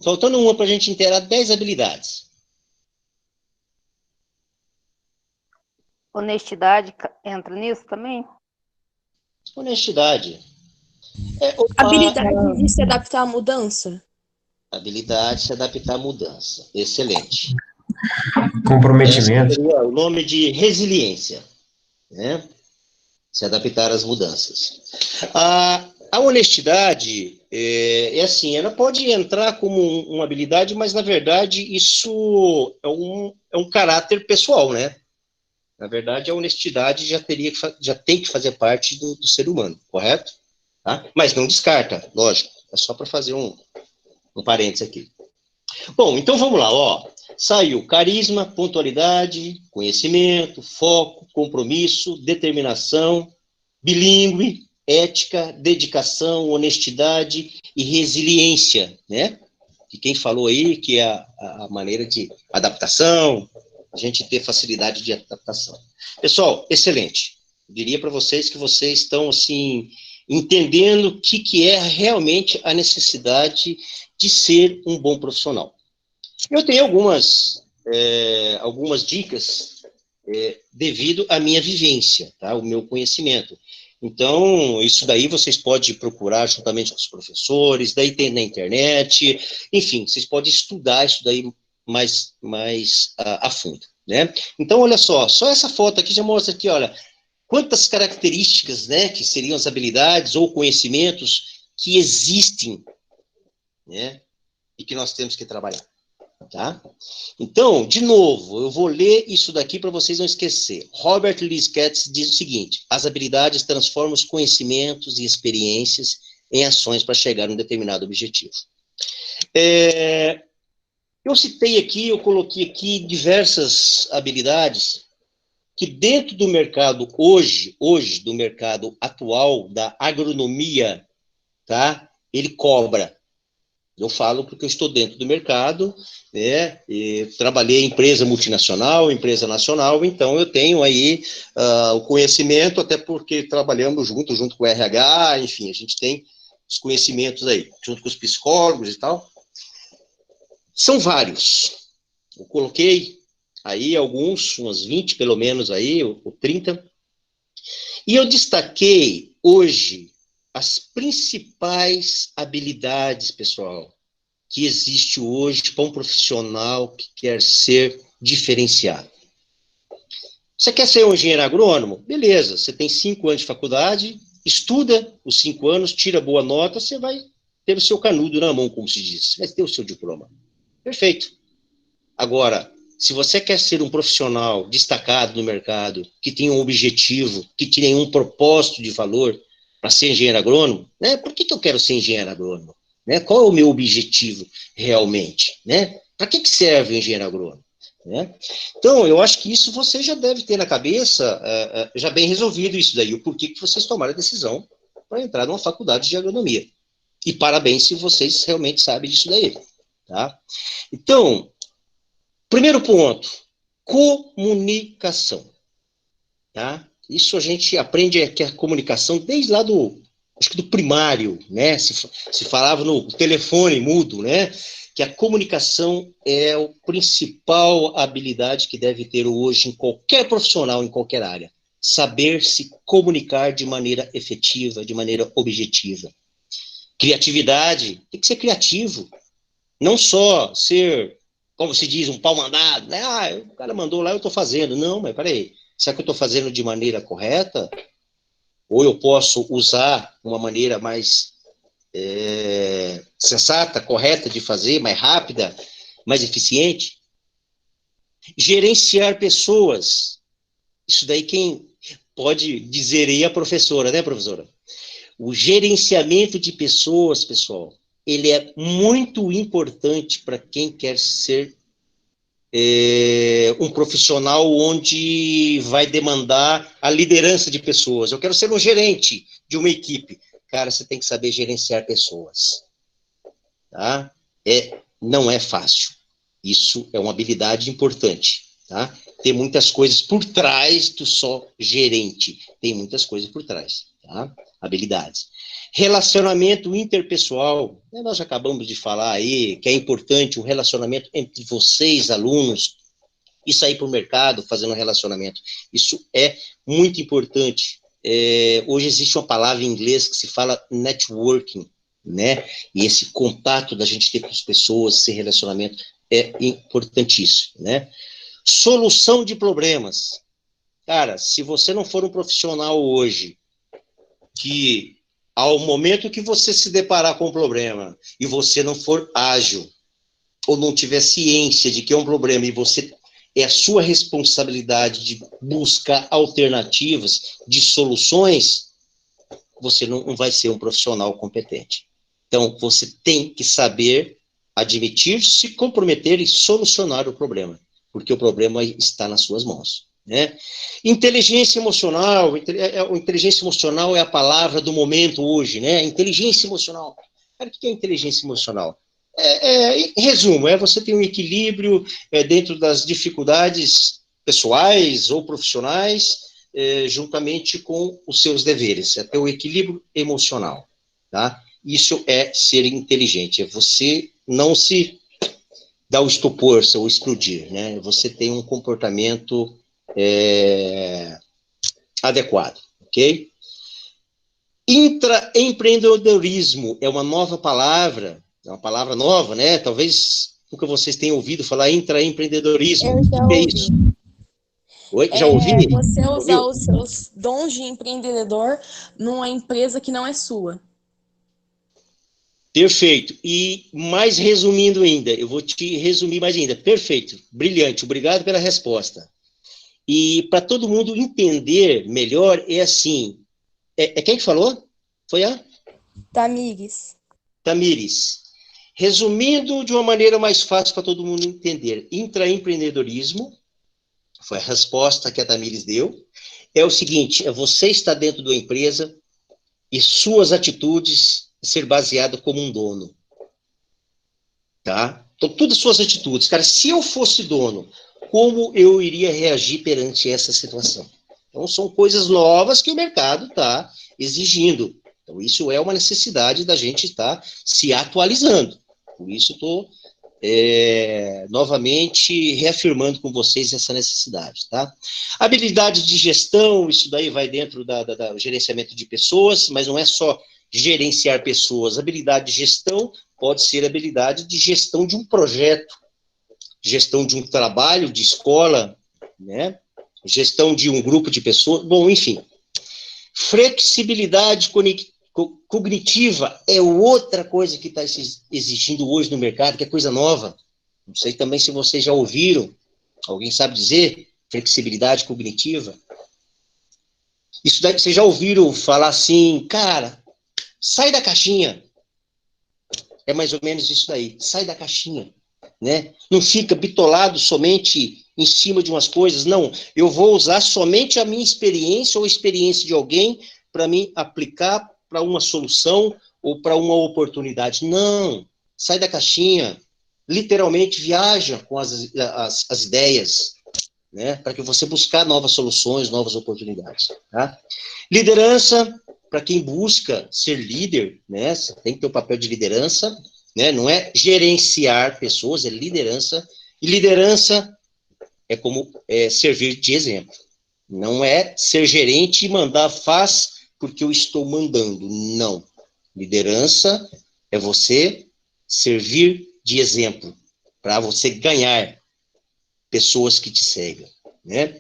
Faltando uma para a gente inteirar 10 habilidades. Honestidade entra nisso também? Honestidade. Habilidade de se adaptar à mudança. Habilidade de se adaptar à mudança. Excelente. Comprometimento. Esse seria o nome de resiliência, né? Se adaptar às mudanças. A honestidade é assim, ela pode entrar como uma habilidade, mas na verdade isso é um caráter pessoal, né? Na verdade, a honestidade já tem que fazer parte do ser humano, correto? Tá? Mas não descarta, lógico. É só para fazer um parênteses aqui. Bom, então vamos lá, ó. Saiu carisma, pontualidade, conhecimento, foco, compromisso, determinação, bilíngue, ética, dedicação, honestidade e resiliência, né? E quem falou aí que é a maneira de adaptação, a gente ter facilidade de adaptação. Pessoal, excelente. Eu diria para vocês que vocês estão, assim, entendendo o que é realmente a necessidade de ser um bom profissional. Eu tenho algumas dicas devido à minha vivência, tá? O meu conhecimento. Então, isso daí vocês podem procurar juntamente com os professores, daí tem na internet, enfim, vocês podem estudar isso daí mais a fundo, né? Então, olha só essa foto aqui já mostra aqui, olha, quantas características, né, que seriam as habilidades ou conhecimentos que existem, né, e que nós temos que trabalhar. Tá? Então, de novo, eu vou ler isso daqui para vocês não esquecer. Robert Lee Katz diz o seguinte: as habilidades transformam os conhecimentos e experiências em ações para chegar a um determinado objetivo. Eu citei aqui, eu coloquei aqui diversas habilidades que dentro do mercado hoje do mercado atual da agronomia, tá? Ele cobra. Eu falo porque eu estou dentro do mercado, né, e trabalhei em empresa multinacional, empresa nacional, então eu tenho aí o conhecimento, até porque trabalhamos junto com o RH, enfim, a gente tem os conhecimentos aí, junto com os psicólogos e tal. São vários. Eu coloquei aí alguns, umas 20 pelo menos aí, ou 30, e eu destaquei hoje as principais habilidades, pessoal, que existe hoje para um profissional que quer ser diferenciado. Você quer ser um engenheiro agrônomo? Beleza, você tem 5 anos de faculdade, estuda os 5 anos, tira boa nota, você vai ter o seu canudo na mão, como se diz, você vai ter o seu diploma. Perfeito. Agora, se você quer ser um profissional destacado no mercado, que tem um objetivo, que tem um propósito de valor, para ser engenheiro agrônomo, né? Por que eu quero ser engenheiro agrônomo? Né? Qual é o meu objetivo realmente? Né? Para que serve o engenheiro agrônomo? Né? Então, eu acho que isso você já deve ter na cabeça, já bem resolvido isso daí, o porquê que vocês tomaram a decisão para entrar numa faculdade de agronomia. E parabéns se vocês realmente sabem disso daí. Tá? Então, primeiro ponto, comunicação. Tá? Isso a gente aprende que a comunicação desde lá acho que do primário, né? Se falava no telefone mudo, né? Que a comunicação é a principal habilidade que deve ter hoje em qualquer profissional, em qualquer área. Saber se comunicar de maneira efetiva, de maneira objetiva. Criatividade, tem que ser criativo. Não só ser, como se diz, um pau mandado, né? O cara mandou lá, eu estou fazendo. Não, mas peraí. Será que eu estou fazendo de maneira correta? Ou eu posso usar uma maneira mais sensata, correta de fazer, mais rápida, mais eficiente? Gerenciar pessoas. Isso daí quem pode dizer aí é a professora, né, professora? O gerenciamento de pessoas, pessoal, ele é muito importante para quem quer ser um profissional onde vai demandar a liderança de pessoas. Eu quero ser um gerente de uma equipe. Cara, você tem que saber gerenciar pessoas. tá? Não é fácil. Isso é uma habilidade importante, tá? Tem muitas coisas por trás do só gerente. Tem muitas coisas por trás, tá? Habilidades. Relacionamento interpessoal, nós já acabamos de falar aí, que é importante o relacionamento entre vocês, alunos, e sair para o mercado fazendo relacionamento. Isso é muito importante. Hoje existe uma palavra em inglês que se fala networking, né? E esse contato da gente ter com as pessoas, esse relacionamento é importantíssimo, né? Solução de problemas. Cara, se você não for um profissional hoje que, ao momento que você se deparar com um problema e você não for ágil ou não tiver ciência de que é um problema e você é a sua responsabilidade de buscar alternativas, de soluções, você não vai ser um profissional competente. Então, você tem que saber admitir, se comprometer e solucionar o problema, porque o problema está nas suas mãos, né? Inteligência emocional, inteligência emocional é a palavra do momento hoje, né? Inteligência emocional. Cara, o que é inteligência emocional? Em resumo, você ter um equilíbrio dentro das dificuldades pessoais ou profissionais, juntamente com os seus deveres, ter o equilíbrio emocional, tá? Isso é ser inteligente, é você não se dar o estupor, ou explodir, né? Você tem um comportamento adequado, ok? Intraempreendedorismo é uma nova palavra, é uma palavra nova, né? Talvez nunca vocês tenham ouvido falar intraempreendedorismo. Eu já O que é ouvi. isso? Oi? Já ouvi? Você usar Ouviu? os seus dons de empreendedor numa empresa que não é sua. Perfeito. E mais resumindo ainda, eu vou te resumir mais ainda. Perfeito. Brilhante. Obrigado pela resposta. E para todo mundo entender melhor, é assim. Quem que falou? Foi a Tamires. Tamires. Resumindo de uma maneira mais fácil para todo mundo entender, intraempreendedorismo, foi a resposta que a Tamires deu, é o seguinte, você está dentro da empresa e suas atitudes ser baseado como um dono, tá? Então, todas as suas atitudes, cara, se eu fosse dono, como eu iria reagir perante essa situação? Então, são coisas novas que o mercado está exigindo. Então, isso é uma necessidade da gente estar se atualizando. Por isso, estou novamente reafirmando com vocês essa necessidade, tá? Habilidade de gestão, isso daí vai dentro do gerenciamento de pessoas, mas não é só gerenciar pessoas. Habilidade de gestão pode ser habilidade de gestão de um projeto, gestão de um trabalho, de escola, né? Gestão de um grupo de pessoas, bom, enfim. Flexibilidade cognitiva é outra coisa que está exigindo hoje no mercado, que é coisa nova. Não sei também se vocês já ouviram, alguém sabe dizer? Flexibilidade cognitiva. Isso daí, vocês já ouviram falar assim, cara, sai da caixinha. É mais ou menos isso daí, sai da caixinha, né? Não fica bitolado somente em cima de umas coisas, não. Eu vou usar somente a minha experiência ou a experiência de alguém para me aplicar para uma solução ou para uma oportunidade. Não, sai da caixinha, literalmente viaja com as ideias, né, para que você buscar novas soluções, novas oportunidades. Tá? Liderança, para quem busca ser líder, né, você tem que ter o papel de liderança, né, não é gerenciar pessoas, é liderança, e liderança é como servir de exemplo. Não é ser gerente e mandar faz porque eu estou mandando. Não. Liderança é você servir de exemplo para você ganhar pessoas que te seguem, né?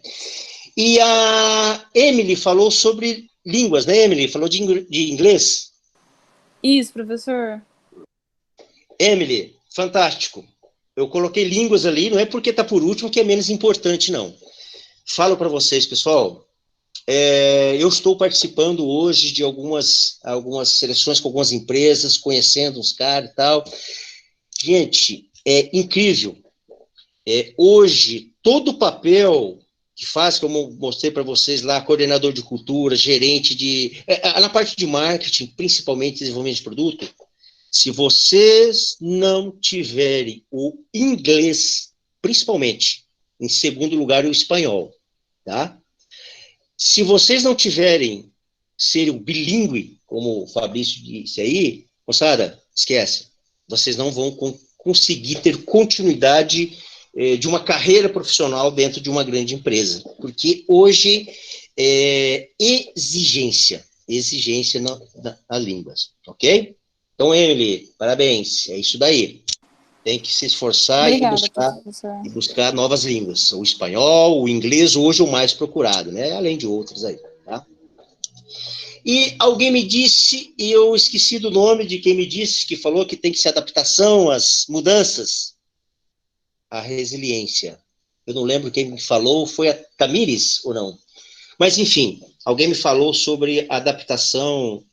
E a Emily falou sobre línguas, né, Emily? Falou de inglês. Isso, professor. Emily, fantástico. Eu coloquei línguas ali, não é porque está por último que é menos importante, não. Falo para vocês, pessoal, eu estou participando hoje de algumas seleções com algumas empresas, conhecendo uns caras e tal. Gente, é incrível. Hoje, todo o papel que faz, como eu mostrei para vocês lá, coordenador de cultura, gerente na parte de marketing, principalmente desenvolvimento de produto, Se vocês não tiverem o inglês, principalmente, em segundo lugar, o espanhol, tá? Se vocês não tiverem ser o bilíngue, como o Fabrício disse aí, moçada, esquece. Vocês não vão conseguir ter continuidade de uma carreira profissional dentro de uma grande empresa, porque hoje é exigência na língua, ok? Então, Emily, parabéns, é isso daí. Tem que se esforçar Obrigada, professor. e buscar novas línguas. O espanhol, o inglês, hoje é o mais procurado, né? Além de outros aí, tá? E alguém me disse, e eu esqueci do nome de quem me disse, que falou que tem que ser adaptação às mudanças, a resiliência. Eu não lembro quem me falou, foi a Tamires ou não? Mas, enfim, alguém me falou sobre adaptação,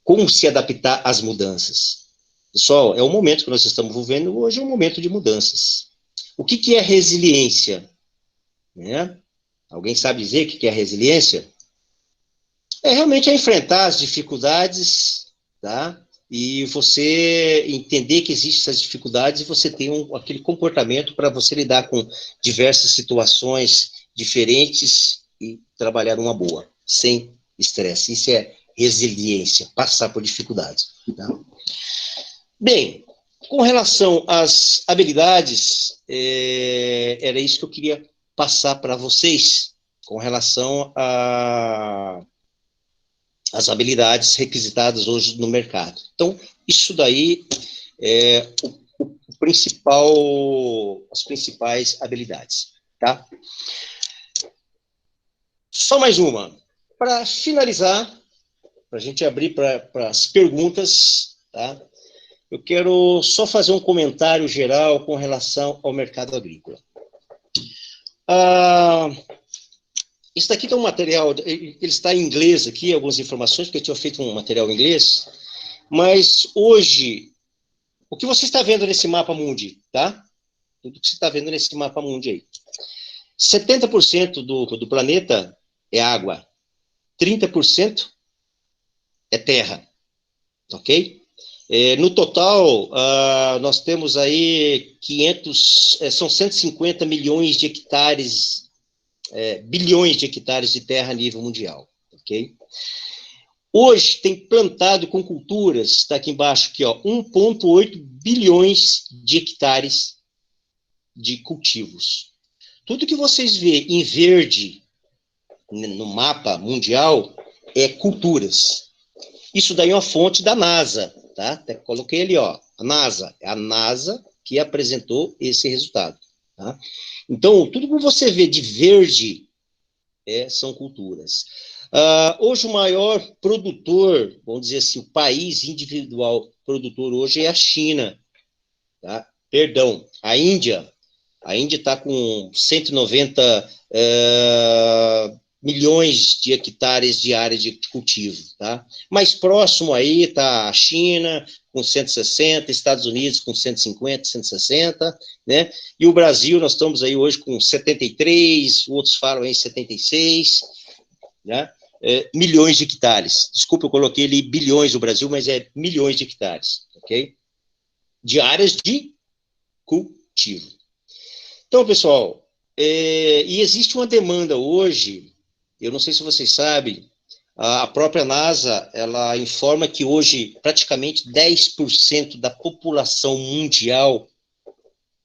como se adaptar às mudanças. Pessoal, é o momento que nós estamos vivendo hoje, é um momento de mudanças. O que é resiliência? Né? Alguém sabe dizer o que é resiliência? É realmente enfrentar as dificuldades, tá? E você entender que existem essas dificuldades e você tem aquele comportamento para você lidar com diversas situações diferentes e trabalhar numa boa, sem estresse. Isso é resiliência, passar por dificuldades. Tá? Bem, com relação às habilidades, era isso que eu queria passar para vocês, com relação às habilidades requisitadas hoje no mercado. Então, isso daí é as principais habilidades, tá? Só mais uma. Para finalizar, para a gente abrir para as perguntas, tá? Eu quero só fazer um comentário geral com relação ao mercado agrícola. Isso daqui tem um material, ele está em inglês aqui, algumas informações, porque eu tinha feito um material em inglês, mas hoje, o que você está vendo nesse mapa mundi, tá? Tudo que você está vendo nesse mapa mundi aí. 70% do planeta é água, 30% é terra, ok? No total, nós temos aí são 150 milhões de hectares, bilhões de hectares de terra a nível mundial, ok? Hoje tem plantado com culturas, está aqui embaixo, aqui, ó, 1,8 bilhões de hectares de cultivos. Tudo que vocês vê em verde no mapa mundial é culturas. Isso daí é uma fonte da NASA, tá? Até coloquei ali, ó, a NASA. É a NASA que apresentou esse resultado, tá? Então, tudo que você vê de verde são culturas. Hoje, o maior produtor, vamos dizer assim, o país individual produtor hoje é a China, tá? Perdão, a Índia. A Índia está com 190 milhões de hectares de área de cultivo, tá? Mais próximo aí está a China, com 160, Estados Unidos com 150, 160, né? E o Brasil, nós estamos aí hoje com 73, outros falam em 76, né? Milhões de hectares. Desculpa, eu coloquei ali bilhões do Brasil, mas é milhões de hectares, ok? De áreas de cultivo. Então, pessoal, e existe uma demanda hoje, eu não sei se vocês sabem, a própria NASA, ela informa que hoje praticamente 10% da população mundial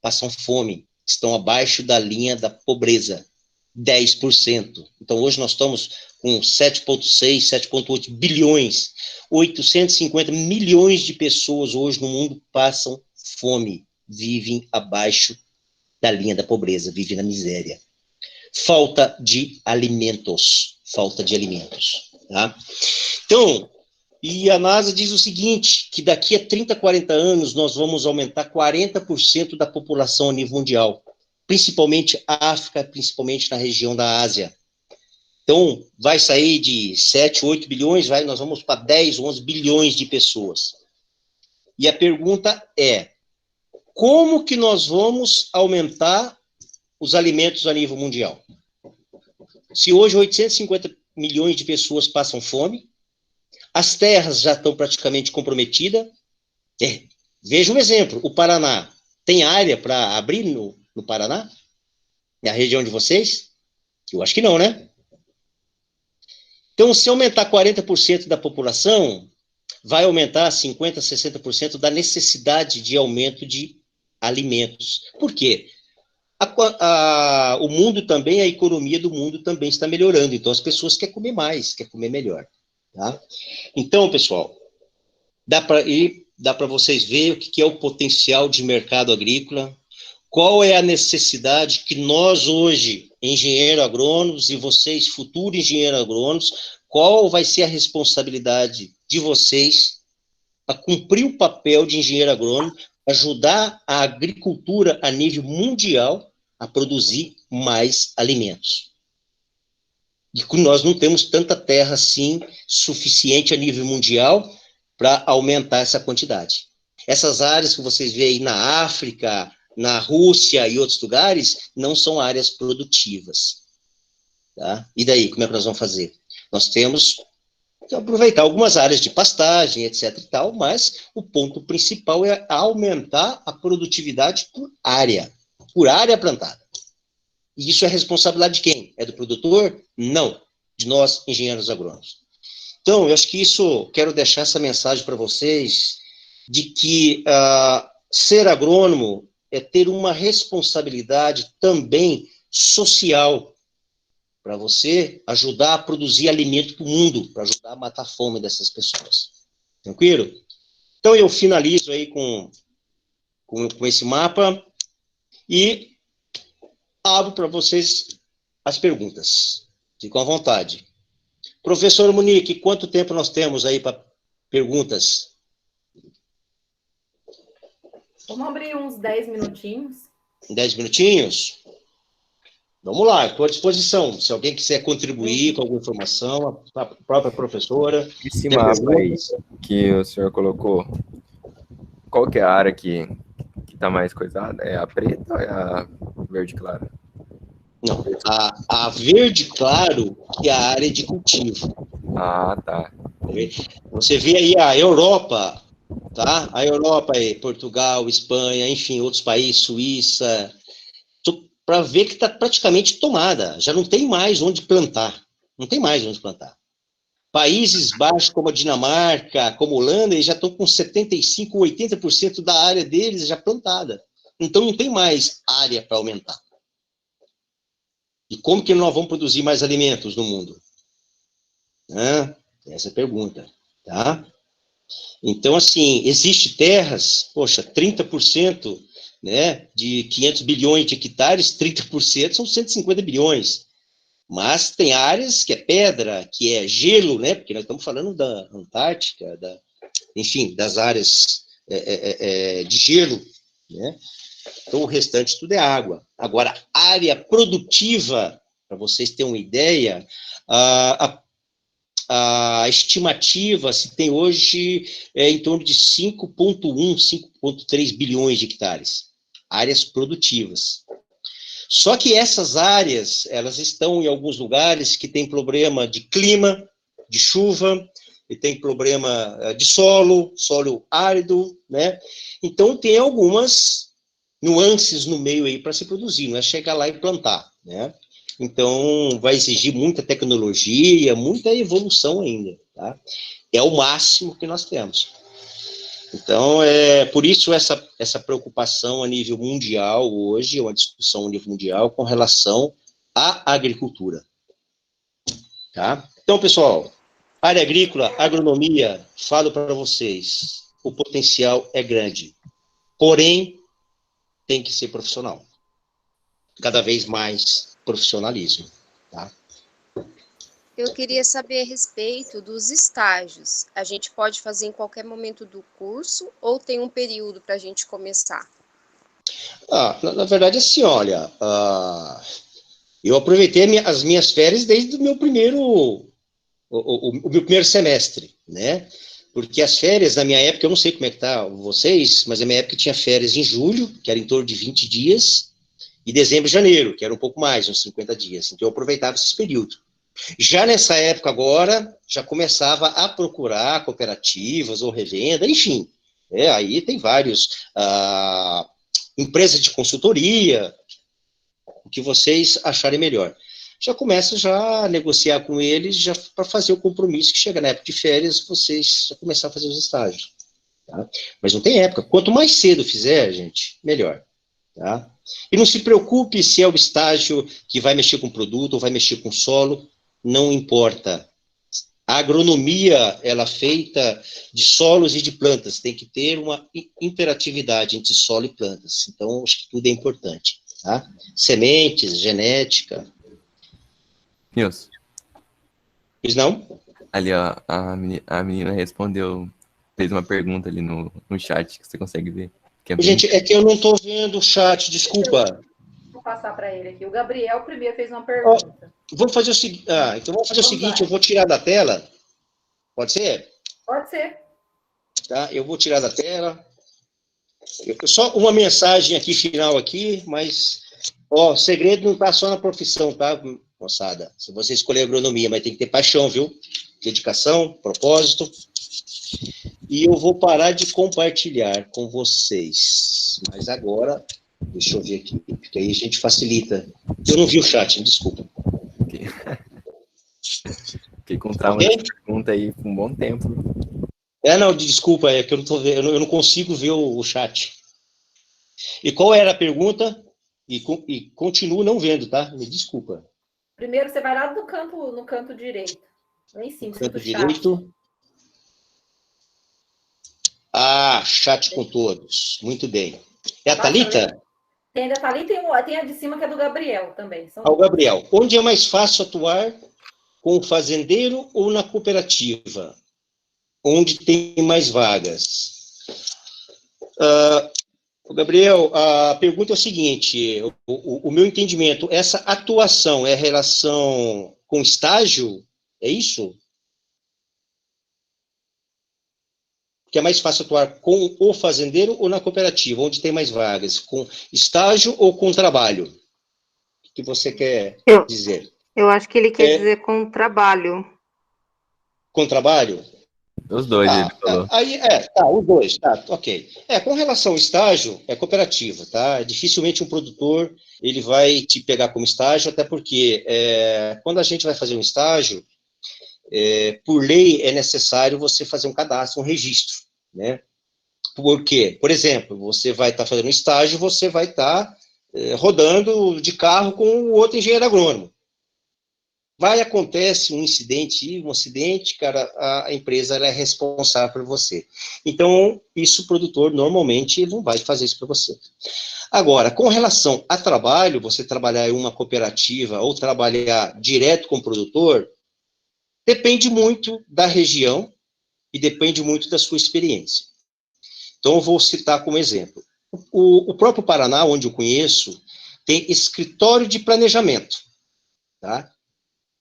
passam fome, estão abaixo da linha da pobreza, 10%. Então, hoje nós estamos com 7,6, 7,8 bilhões, 850 milhões de pessoas hoje no mundo passam fome, vivem abaixo da linha da pobreza, vivem na miséria. Falta de alimentos, tá? Então, e a NASA diz o seguinte, que daqui a 30, 40 anos nós vamos aumentar 40% da população a nível mundial, principalmente África, principalmente na região da Ásia. Então, vai sair de 7, 8 bilhões, nós vamos para 10, 11 bilhões de pessoas. E a pergunta é, como que nós vamos aumentar os alimentos a nível mundial? Se hoje 850 milhões de pessoas passam fome, As terras já estão praticamente comprometidas. Veja um exemplo, o Paraná. Tem área para abrir no Paraná? Na região de vocês? Eu acho que não, né? Então, se aumentar 40% da população, vai aumentar 50%, 60% da necessidade de aumento de alimentos. Por quê? O mundo também, a economia do mundo também está melhorando, então as pessoas querem comer mais, querem comer melhor. Tá? Então, pessoal, dá para vocês verem o que é o potencial de mercado agrícola, qual é a necessidade que nós hoje, engenheiros agrônomos, e vocês, futuros engenheiros agrônomos, qual vai ser a responsabilidade de vocês para cumprir o papel de engenheiro agrônomo, ajudar a agricultura a nível mundial a produzir mais alimentos. E nós não temos tanta terra assim suficiente a nível mundial para aumentar essa quantidade. Essas áreas que vocês veem aí na África, na Rússia e outros lugares, não são áreas produtivas. Tá? E daí, como é que nós vamos fazer? Nós temos que aproveitar algumas áreas de pastagem, etc. e tal, mas o ponto principal é aumentar a produtividade por área plantada. E isso é responsabilidade de quem? É do produtor? Não, de nós, engenheiros agrônomos. Então, eu acho que quero deixar essa mensagem para vocês, de que ser agrônomo é ter uma responsabilidade também social, para você ajudar a produzir alimento para o mundo, para ajudar a matar a fome dessas pessoas. Tranquilo? Então, eu finalizo aí com esse mapa e abro para vocês as perguntas. Fiquem à vontade. Professor Monique, quanto tempo nós temos aí para perguntas? Vamos abrir uns 10 minutinhos. 10 minutinhos? Vamos lá, estou à disposição. Se alguém quiser contribuir com alguma informação, a própria professora. Esse mapa aí que o senhor colocou, qual que é a área que está mais coisada? É a preta ou é a verde claro? Não, a verde claro é a área de cultivo. Ah, tá. Você vê aí a Europa, tá? A Europa é Portugal, Espanha, enfim, outros países, Suíça, para ver que está praticamente tomada, já não tem mais onde plantar, não tem mais onde plantar. Países baixos como a Dinamarca, como a Holanda, eles já estão com 75%, 80% da área deles já plantada. Então não tem mais área para aumentar. E como que nós vamos produzir mais alimentos no mundo? Essa é a pergunta, tá? Então, assim, existe terras, poxa, 30%, né, de 500 bilhões de hectares, 30% são 150 bilhões. Mas tem áreas que é pedra, que é gelo, né, porque nós estamos falando da Antártica, enfim, das áreas de gelo, né? Então, o restante tudo é água. Agora, área produtiva, para vocês terem uma ideia, a estimativa se tem hoje em torno de 5,1, 5,3 bilhões de hectares. Áreas produtivas. Só que essas áreas, elas estão em alguns lugares que tem problema de clima, de chuva, e tem problema de solo árido, né? Então, tem algumas nuances no meio aí para se produzir, não é chegar lá e plantar, né? Então, vai exigir muita tecnologia, muita evolução ainda, tá? É o máximo que nós temos. Então, por isso essa preocupação a nível mundial hoje, uma discussão a nível mundial com relação à agricultura, tá? Então, pessoal, área agrícola, agronomia, falo para vocês, o potencial é grande, porém, tem que ser profissional. Cada vez mais profissionalismo, tá? Eu queria saber a respeito dos estágios. A gente pode fazer em qualquer momento do curso ou tem um período para a gente começar? Na verdade, assim, olha, eu aproveitei as minhas férias desde o meu primeiro semestre, né? Porque as férias, na minha época, eu não sei como é que tá vocês, mas na minha época tinha férias em julho, que era em torno de 20 dias, e dezembro e janeiro, que era um pouco mais, uns 50 dias. Então, eu aproveitava esse período, Já nessa época agora, já começava a procurar cooperativas ou revenda, enfim. Aí tem vários, empresas de consultoria, o que vocês acharem melhor. Já começa já a negociar com eles, já para fazer o compromisso que chega na época de férias, vocês já começar a fazer os estágios. Tá? Mas não tem época. Quanto mais cedo fizer, gente, melhor. Tá? E não se preocupe se é o estágio que vai mexer com produto ou vai mexer com solo, não importa. A agronomia, ela é feita de solos e de plantas, tem que ter uma interatividade entre solo e plantas. Então, acho que tudo é importante. Tá? Sementes, genética. Nilson, Pois não? ali, ó, a menina respondeu, fez uma pergunta ali no chat, que você consegue ver. Que é bem... Gente, é que eu não estou vendo o chat, desculpa. Vou passar para ele aqui. O Gabriel primeiro fez uma pergunta. Vamos fazer o seguinte, então vamos fazer o seguinte, eu vou tirar da tela. Pode ser? Pode ser. Tá, eu vou tirar da tela. Só uma mensagem aqui, final aqui, mas, ó, o segredo não está só na profissão, tá, moçada? Se você escolher agronomia, mas tem que ter paixão, viu? Dedicação, propósito. E eu vou parar de compartilhar com vocês. Mas agora, deixa eu ver aqui, porque aí a gente facilita. Eu não vi o chat, desculpa. Fiquei com trauma de pergunta aí por um bom tempo. Não, desculpa, é que eu não tô vendo, eu não consigo ver o chat. E qual era a pergunta? E continuo não vendo, tá? Me desculpa. Primeiro você vai lá no canto direito. Lá em cima, Canto chat. direito. Chat com todos. Muito bem. É a Thalita? Tem a Thalita e tem a de cima que é do Gabriel também. O Gabriel. Onde é mais fácil atuar com o fazendeiro ou na cooperativa? Onde tem mais vagas? Gabriel, a pergunta é o seguinte, o meu entendimento, essa atuação é relação com estágio? É isso? Que é mais fácil atuar com o fazendeiro ou na cooperativa, onde tem mais vagas? Com estágio ou com trabalho? O que você quer dizer? Eu acho que ele quer dizer com trabalho. Com trabalho? Os dois, ele falou. Aí, os dois, ok. Com relação ao estágio, é cooperativa, tá? Dificilmente um produtor, ele vai te pegar como estágio, até porque quando a gente vai fazer um estágio, por lei é necessário você fazer um cadastro, um registro, né? Por quê? Por exemplo, você vai estar fazendo um estágio, você vai estar rodando de carro com o outro engenheiro agrônomo. Acontece um acidente, cara, a empresa ela é responsável por você. Então, isso o produtor, normalmente, ele não vai fazer isso para você. Agora, com relação a trabalho, você trabalhar em uma cooperativa ou trabalhar direto com o produtor, depende muito da região e depende muito da sua experiência. Então, eu vou citar como exemplo. O próprio Paraná, onde eu conheço, tem escritório de planejamento, tá?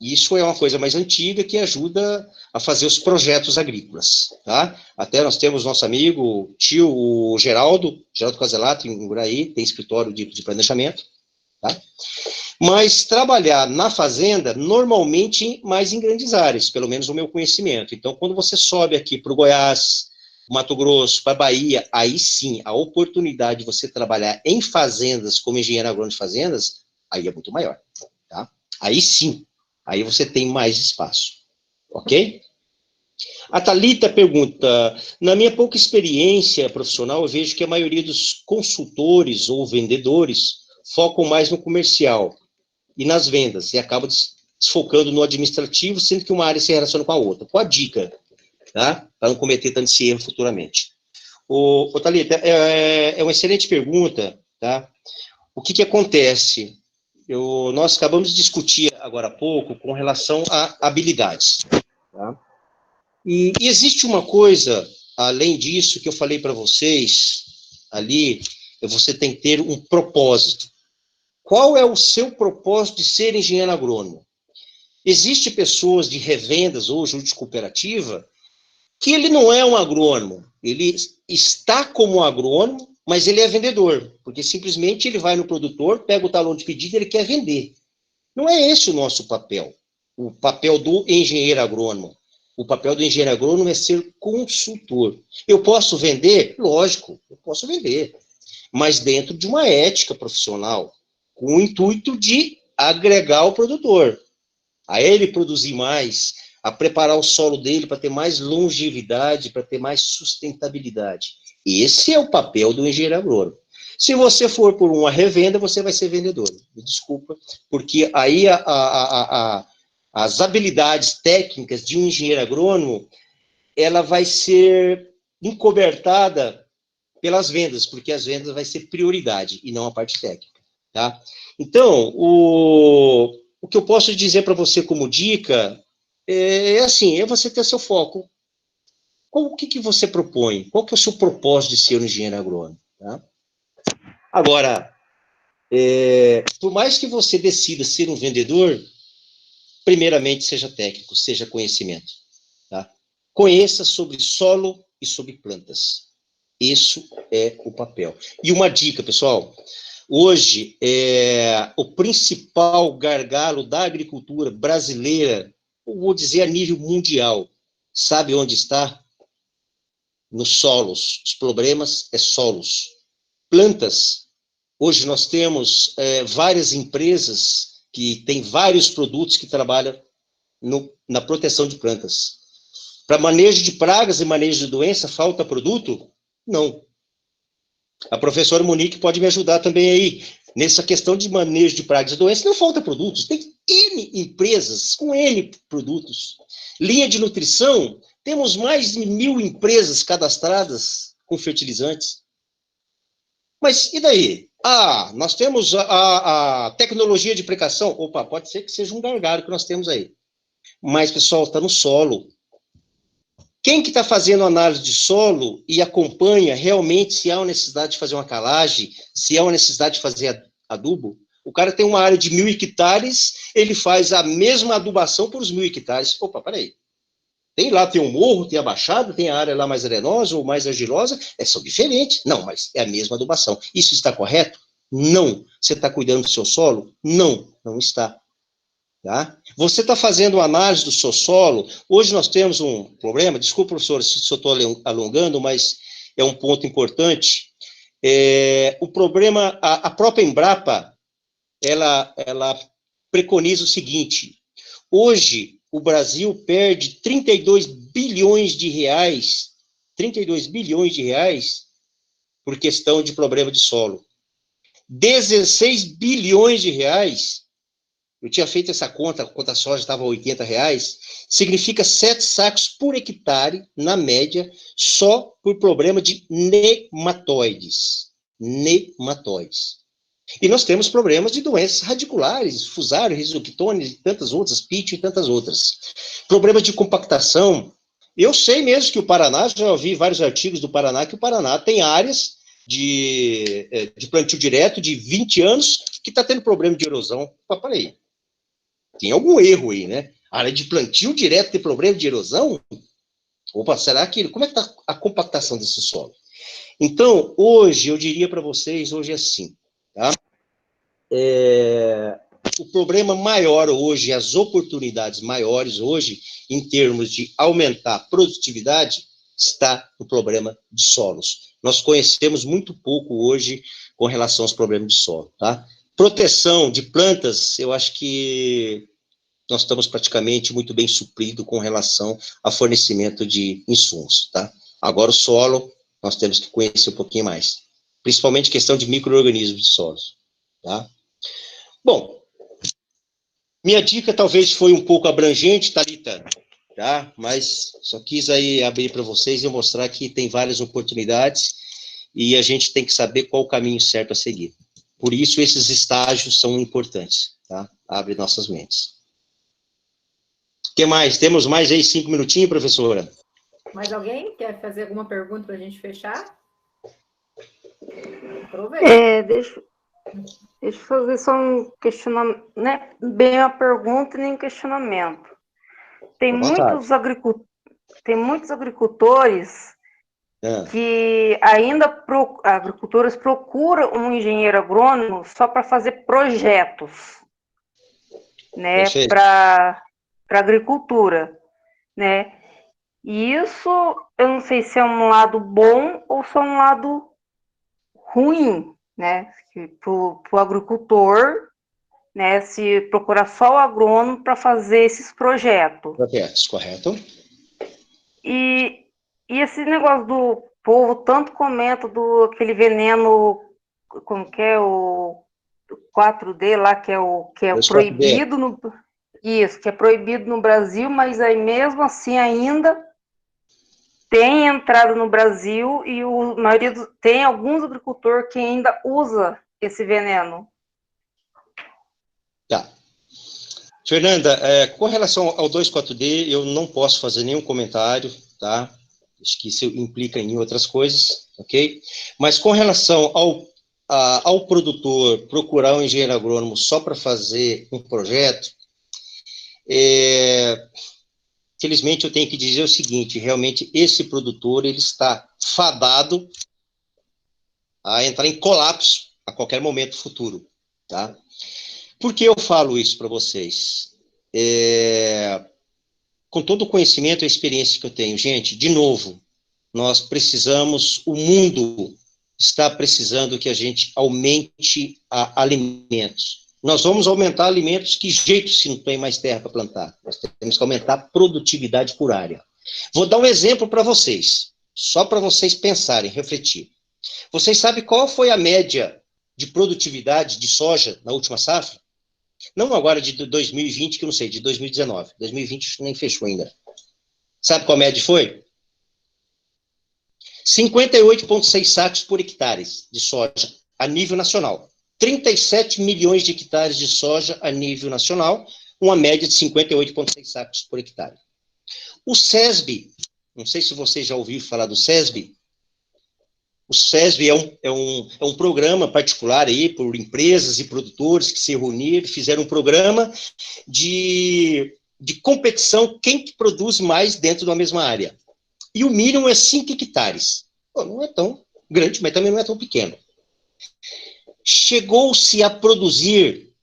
Isso é uma coisa mais antiga que ajuda a fazer os projetos agrícolas, tá? Até nós temos nosso amigo, tio, o Geraldo Caselato, em Uraí, tem escritório de planejamento, tá? Mas trabalhar na fazenda, normalmente, mais em grandes áreas, pelo menos o meu conhecimento. Então, quando você sobe aqui para o Goiás, Mato Grosso, para a Bahia, aí sim, a oportunidade de você trabalhar em fazendas, como engenheiro agrônomo de fazendas, aí é muito maior, tá? Aí sim. Aí você tem mais espaço, ok? A Thalita pergunta, na minha pouca experiência profissional, eu vejo que a maioria dos consultores ou vendedores focam mais no comercial e nas vendas, e acabam desfocando no administrativo, sendo que uma área se relaciona com a outra. Qual a dica, tá? Para não cometer tanto esse erro futuramente. Thalita, é uma excelente pergunta, tá? O que acontece? Nós acabamos de discutir agora há pouco com relação a habilidades. Tá? E existe uma coisa, além disso, que eu falei para vocês, ali, você tem que ter um propósito. Qual é o seu propósito de ser engenheiro agrônomo? Existem pessoas de revendas ou de cooperativa que ele não é um agrônomo, ele está como agrônomo, mas ele é vendedor, porque simplesmente ele vai no produtor, pega o talão de pedido e ele quer vender. Não é esse o nosso papel. o papel do engenheiro agrônomo? O papel do engenheiro agrônomo é ser consultor. Eu posso vender? Lógico, eu posso vender, mas dentro de uma ética profissional, com o intuito de agregar o produtor, a ele produzir mais, a preparar o solo dele para ter mais longevidade, para ter mais sustentabilidade. Esse é o papel do engenheiro agrônomo. Se você for por uma revenda, você vai ser vendedor. Me desculpa, porque aí as habilidades técnicas de um engenheiro agrônomo, ela vai ser encobertada pelas vendas, porque as vendas vai ser prioridade e não a parte técnica, tá? Então, o que eu posso dizer para você como dica é assim, é você ter seu foco. O que você propõe? Qual que é o seu propósito de ser um engenheiro agrônomo? Tá? Agora, por mais que você decida ser um vendedor, primeiramente seja técnico, seja conhecimento. Tá? Conheça sobre solo e sobre plantas. Isso é o papel. E uma dica, pessoal. Hoje, o principal gargalo da agricultura brasileira, eu vou dizer a nível mundial, sabe onde está? Nos solos. Os problemas é solos. Plantas. Hoje nós temos várias empresas que têm vários produtos que trabalham na proteção de plantas. Para manejo de pragas e manejo de doença, falta produto? Não. A professora Monique pode me ajudar também aí, nessa questão de manejo de pragas e doenças, não falta produtos, tem N empresas com N produtos. Linha de nutrição, temos mais de 1000 empresas cadastradas com fertilizantes. Mas e daí? Nós temos a tecnologia de aplicação. Opa, pode ser que seja um gargalo que nós temos aí. Mas, pessoal, está no solo. Quem que está fazendo análise de solo e acompanha realmente se há uma necessidade de fazer uma calagem, se há uma necessidade de fazer adubo? O cara tem uma área de 1000 hectares, ele faz a mesma adubação por os 1000 hectares. Opa, peraí. Tem um morro, tem a baixada, tem a área lá mais arenosa ou mais argilosa, são diferentes. Não, mas é a mesma adubação. Isso está correto? Não. Você está cuidando do seu solo? Não, não está. Tá? Você está fazendo uma análise do seu solo. Hoje nós temos um problema, desculpa, professor, se eu estou alongando, mas é um ponto importante. O problema, a própria Embrapa, ela preconiza o seguinte: hoje o Brasil perde 32 bilhões de reais por questão de problema de solo. 16 bilhões de reais. Eu tinha feito essa conta, a conta soja estava a R$80, significa 7 sacos por hectare, na média, só por problema de nematóides. Nematóides. E nós temos problemas de doenças radiculares, fusário, risoctone, e tantas outras, pitio e tantas outras. Problemas de compactação. Eu sei mesmo que o Paraná, já ouvi vários artigos do Paraná, que o Paraná tem áreas de plantio direto de 20 anos que está tendo problema de erosão. Peraí. Tem algum erro aí, né? A área de plantio direto tem problema de erosão? Opa, será que... Como é que está a compactação desse solo? Então, hoje, eu diria para vocês, hoje é assim, tá? O problema maior hoje, as oportunidades maiores hoje, em termos de aumentar a produtividade, está no problema de solos. Nós conhecemos muito pouco hoje com relação aos problemas de solo, tá? Proteção de plantas, eu acho que nós estamos praticamente muito bem supridos com relação ao fornecimento de insumos, tá? Agora o solo, nós temos que conhecer um pouquinho mais. Principalmente questão de micro-organismos de solos, tá? Bom, minha dica talvez foi um pouco abrangente, Thalita, tá? Mas só quis aí abrir para vocês e mostrar que tem várias oportunidades e a gente tem que saber qual o caminho certo a seguir. Por isso, esses estágios são importantes, tá? Abre nossas mentes. O que mais? Temos mais aí 5 minutinhos, professora? Mais alguém quer fazer alguma pergunta para a gente fechar? Aproveita. Deixa eu fazer só um questionamento, não é bem uma pergunta nem um questionamento. Tem muitos agricultores que ainda agricultores procuram um engenheiro agrônomo só para fazer projetos, né? agricultura, né? E isso, eu não sei se é um lado bom ou se é um lado ruim, né? Para o agricultor, né? Se procurar só o agrônomo para fazer esses projetos. Projetos, correto? E esse negócio do povo tanto comenta do aquele veneno, como que é o 4D lá, que é 2,4-D. proibido no, isso, que é proibido no Brasil, mas aí mesmo assim ainda tem entrado no Brasil e tem alguns agricultores que ainda usa esse veneno. Tá. Fernanda, com relação ao 2,4-D, eu não posso fazer nenhum comentário, tá? Acho que isso implica em outras coisas, ok? Mas com relação ao produtor procurar um engenheiro agrônomo só para fazer um projeto, felizmente eu tenho que dizer o seguinte, realmente esse produtor ele está fadado a entrar em colapso a qualquer momento futuro, tá? Por que eu falo isso para vocês? Com todo o conhecimento e a experiência que eu tenho, gente, de novo, nós precisamos, o mundo está precisando que a gente aumente alimentos. Nós vamos aumentar alimentos, que jeito se não tem mais terra para plantar? Nós temos que aumentar a produtividade por área. Vou dar um exemplo para vocês, só para vocês pensarem, refletir. Vocês sabem qual foi a média de produtividade de soja na última safra? Não agora de 2020, que eu não sei, de 2019. 2020 nem fechou ainda. Sabe qual a média foi? 58,6 sacos por hectare de soja a nível nacional. 37 milhões de hectares de soja a nível nacional, uma média de 58,6 sacos por hectare. O SESB, não sei se você já ouviu falar do SESB. O SESB é um programa particular aí por empresas e produtores que se reuniram, fizeram um programa de competição, quem que produz mais dentro da mesma área. E o mínimo é 5 hectares. Pô, não é tão grande, mas também não é tão pequeno. Chegou-se a produzir,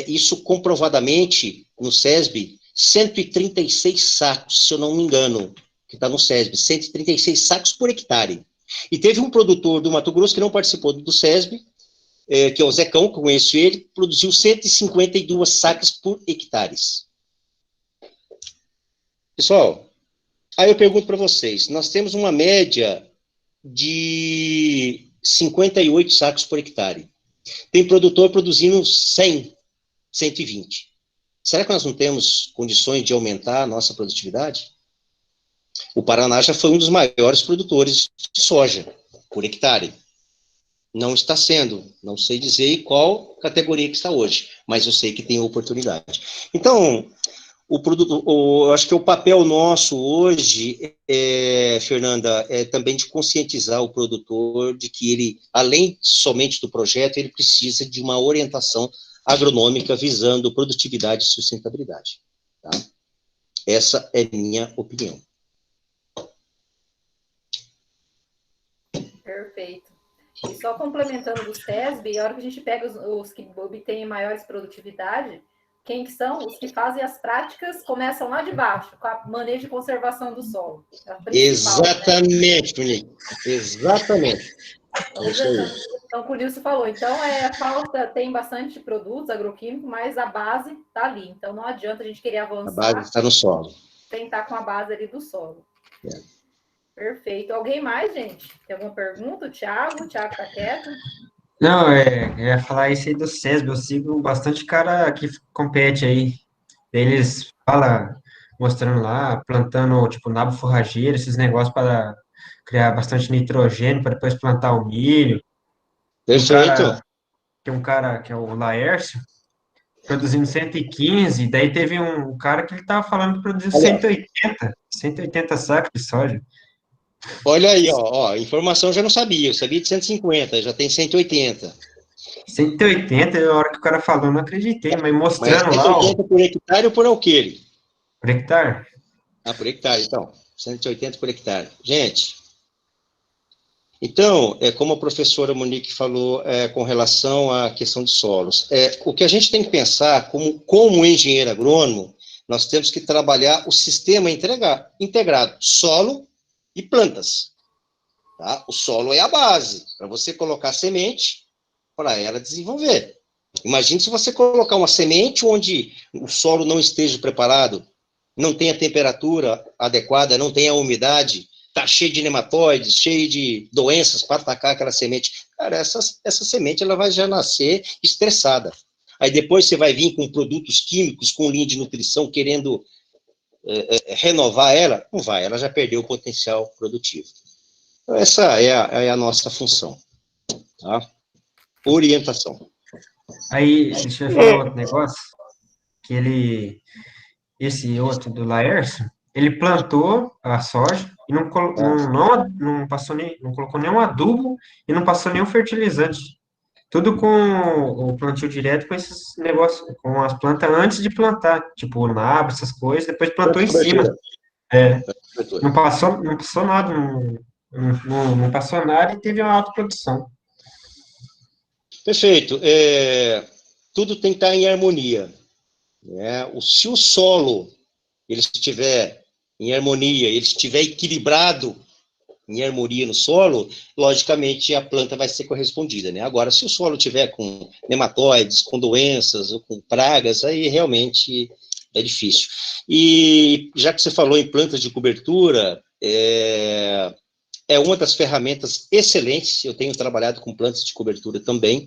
isso comprovadamente no SESB, 136 sacos, se eu não me engano, que está no SESB, 136 sacos por hectare. E teve um produtor do Mato Grosso que não participou do SESB, que é o Zecão, que eu conheço ele, produziu 152 sacas por hectares. Pessoal, aí eu pergunto para vocês, nós temos uma média de 58 sacos por hectare. Tem produtor produzindo 100, 120. Será que nós não temos condições de aumentar a nossa produtividade? O Paraná já foi um dos maiores produtores de soja por hectare. Não está sendo, não sei dizer qual categoria que está hoje, mas eu sei que tem oportunidade. Então, eu acho que o papel nosso hoje, Fernanda, é também de conscientizar o produtor de que ele, além somente do projeto, ele precisa de uma orientação agronômica visando produtividade e sustentabilidade. Tá? Essa é minha opinião. Perfeito. E só complementando do SESB, a hora que a gente pega os que obtêm maiores produtividade, quem que são? Os que fazem as práticas começam lá de baixo, com a manejo de conservação do solo. Exatamente, Tonico. Exatamente. É isso aí. Então, por isso falou. Então, tem bastante produtos agroquímicos, mas a base está ali. Então, não adianta a gente querer avançar. A base está no solo. Tem que estar com a base ali do solo. Perfeito. Alguém mais, gente? Tem alguma pergunta? O Thiago está quieto? Não, eu ia falar isso aí do SESB, eu sigo bastante cara que compete aí. Eles falam, mostrando lá, plantando, tipo, nabo forrageiro, esses negócios para criar bastante nitrogênio, para depois plantar o milho. Perfeito. Tem um cara que é o Laércio, produzindo 115, daí teve um cara que ele tava falando que produziu 180 sacos de soja. Olha aí, ó, informação eu já não sabia, eu sabia de 150, já tem 180. 180, a hora que o cara falou, eu não acreditei, mas mostrando lá... 180 por hectare ou por alqueire? Por hectare? Ah, por hectare, então. 180 por hectare. Gente, então, como a professora Monique falou com relação à questão de solos, o que a gente tem que pensar como engenheiro agrônomo, nós temos que trabalhar o sistema integrado, solo e plantas. Tá? O solo é a base, para você colocar semente, para ela desenvolver. Imagine se você colocar uma semente onde o solo não esteja preparado, não tenha temperatura adequada, não tenha umidade, está cheio de nematóides, cheio de doenças para atacar aquela semente. Cara, essa semente ela vai já nascer estressada. Aí depois você vai vir com produtos químicos, com linha de nutrição, querendo renovar ela. Não vai, ela já perdeu o potencial produtivo. Então, essa é a nossa função. Tá? Orientação. Aí, deixa eu falar outro negócio, que esse outro do Laércio, ele plantou a soja e não passou não colocou nenhum adubo e não passou nenhum fertilizante. Tudo com o plantio direto com esses negócios, com as plantas antes de plantar, tipo nabo, essas coisas, depois plantou em cima. Não passou nada, não passou nada e teve uma alta produção. Perfeito. Tudo tem que estar em harmonia. Né? Se o solo ele estiver em harmonia, ele estiver equilibrado em harmonia no solo, logicamente a planta vai ser correspondida, né? Agora, se o solo tiver com nematóides, com doenças ou com pragas, aí realmente é difícil. E já que você falou em plantas de cobertura, é uma das ferramentas excelentes, eu tenho trabalhado com plantas de cobertura também,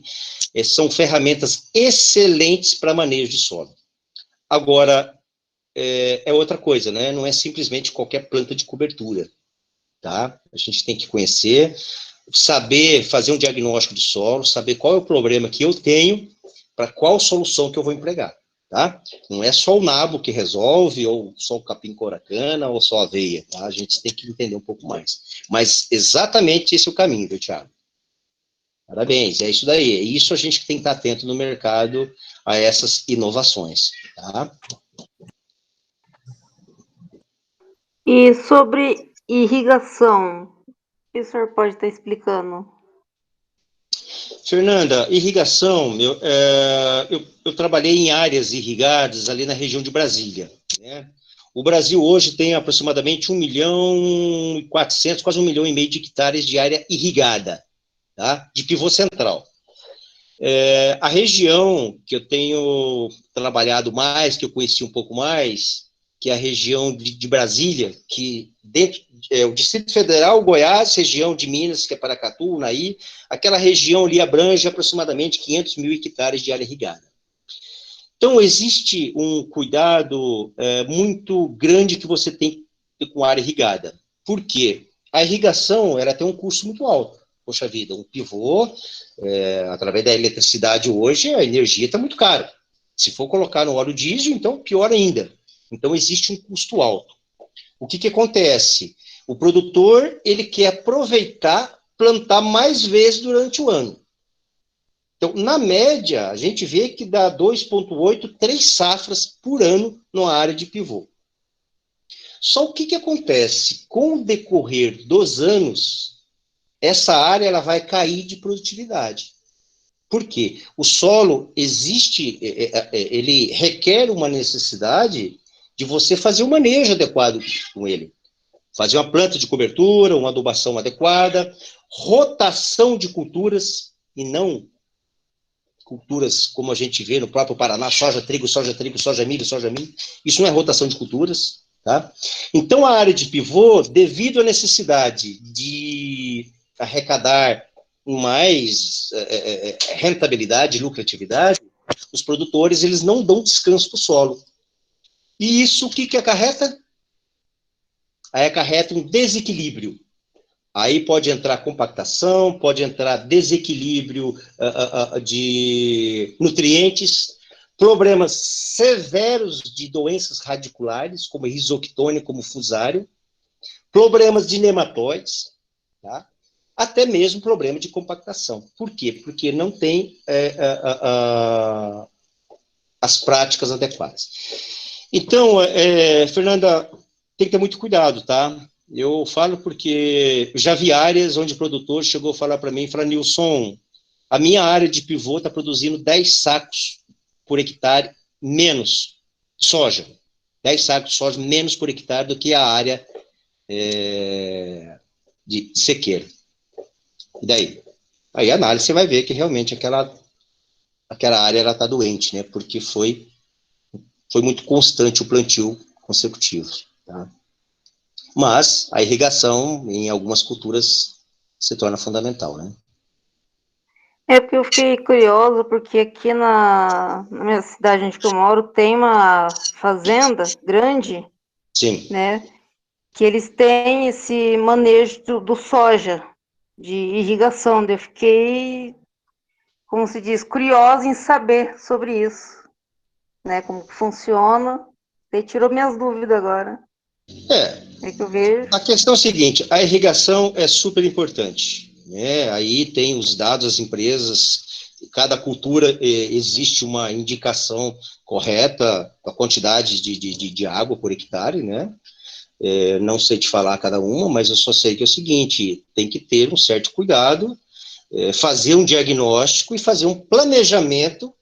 são ferramentas excelentes para manejo de solo. Agora, é outra coisa, né? Não é simplesmente qualquer planta de cobertura, tá? A gente tem que conhecer, saber fazer um diagnóstico de solo, saber qual é o problema que eu tenho, para qual solução que eu vou empregar, tá? Não é só o nabo que resolve, ou só o capim-coracana, ou só a aveia, tá? A gente tem que entender um pouco mais. Mas exatamente esse é o caminho, viu, Thiago? Parabéns, é isso daí. É isso a gente tem que estar atento no mercado a essas inovações, tá? E sobre irrigação, o que o senhor pode estar explicando? Fernanda, irrigação, eu trabalhei em áreas irrigadas ali na região de Brasília, né? O Brasil hoje tem aproximadamente 1.400.000, quase 1,5 milhão de hectares de área irrigada, tá? De pivô central. A região que eu tenho trabalhado mais, que eu conheci um pouco mais, que é a região de Brasília, que dentro o Distrito Federal, Goiás, região de Minas, que é Paracatu, Unaí, aquela região ali abrange aproximadamente 500.000 hectares de área irrigada. Então, existe um cuidado muito grande que você tem que ter com a área irrigada. Por quê? A irrigação, ela tem um custo muito alto. Poxa vida, um pivô, através da eletricidade hoje, a energia está muito cara. Se for colocar no óleo diesel, então pior ainda. Então, existe um custo alto. O que acontece? O produtor, ele quer aproveitar, plantar mais vezes durante o ano. Então, na média, a gente vê que dá 2,8, 3 safras por ano na área de pivô. Só o que acontece? Com o decorrer dos anos, essa área ela vai cair de produtividade. Por quê? O solo ele requer uma necessidade de você fazer um manejo adequado com ele. Fazer uma planta de cobertura, uma adubação adequada, rotação de culturas, e não culturas como a gente vê no próprio Paraná, soja, trigo, soja, milho, soja, milho. Isso não é rotação de culturas, tá? Então, a área de pivô, devido à necessidade de arrecadar mais rentabilidade, lucratividade, os produtores eles não dão descanso para o solo. E isso o que acarreta? Aí acarreta um desequilíbrio. Aí pode entrar compactação, pode entrar desequilíbrio de nutrientes, problemas severos de doenças radiculares, como risoctônia, como fusário, problemas de nematóides, tá? Até mesmo problema de compactação. Por quê? Porque não tem as práticas adequadas. Então, Fernanda, tem que ter muito cuidado, tá? Eu falo porque já vi áreas onde o produtor chegou a falar para mim, falou, Nilson, a minha área de pivô está produzindo 10 sacos por hectare menos soja. 10 sacos de soja menos por hectare do que a área de sequeira. E daí? Aí a análise você vai ver que realmente aquela área está doente, né? Porque foi muito constante o plantio consecutivo. Tá? Mas a irrigação, em algumas culturas, se torna fundamental, né? É porque eu fiquei curiosa, porque aqui na minha cidade onde que eu moro tem uma fazenda grande, Sim. né? Que eles têm esse manejo do soja, de irrigação. Eu fiquei, como se diz, curiosa em saber sobre isso, né? Como que funciona. Você tirou minhas dúvidas agora. É que eu vejo. A questão é a seguinte, a irrigação é super importante, né? Aí tem os dados das empresas, cada cultura existe uma indicação correta da quantidade de água por hectare, né? Não sei te falar cada uma, mas eu só sei que é o seguinte, tem que ter um certo cuidado, fazer um diagnóstico e fazer um planejamento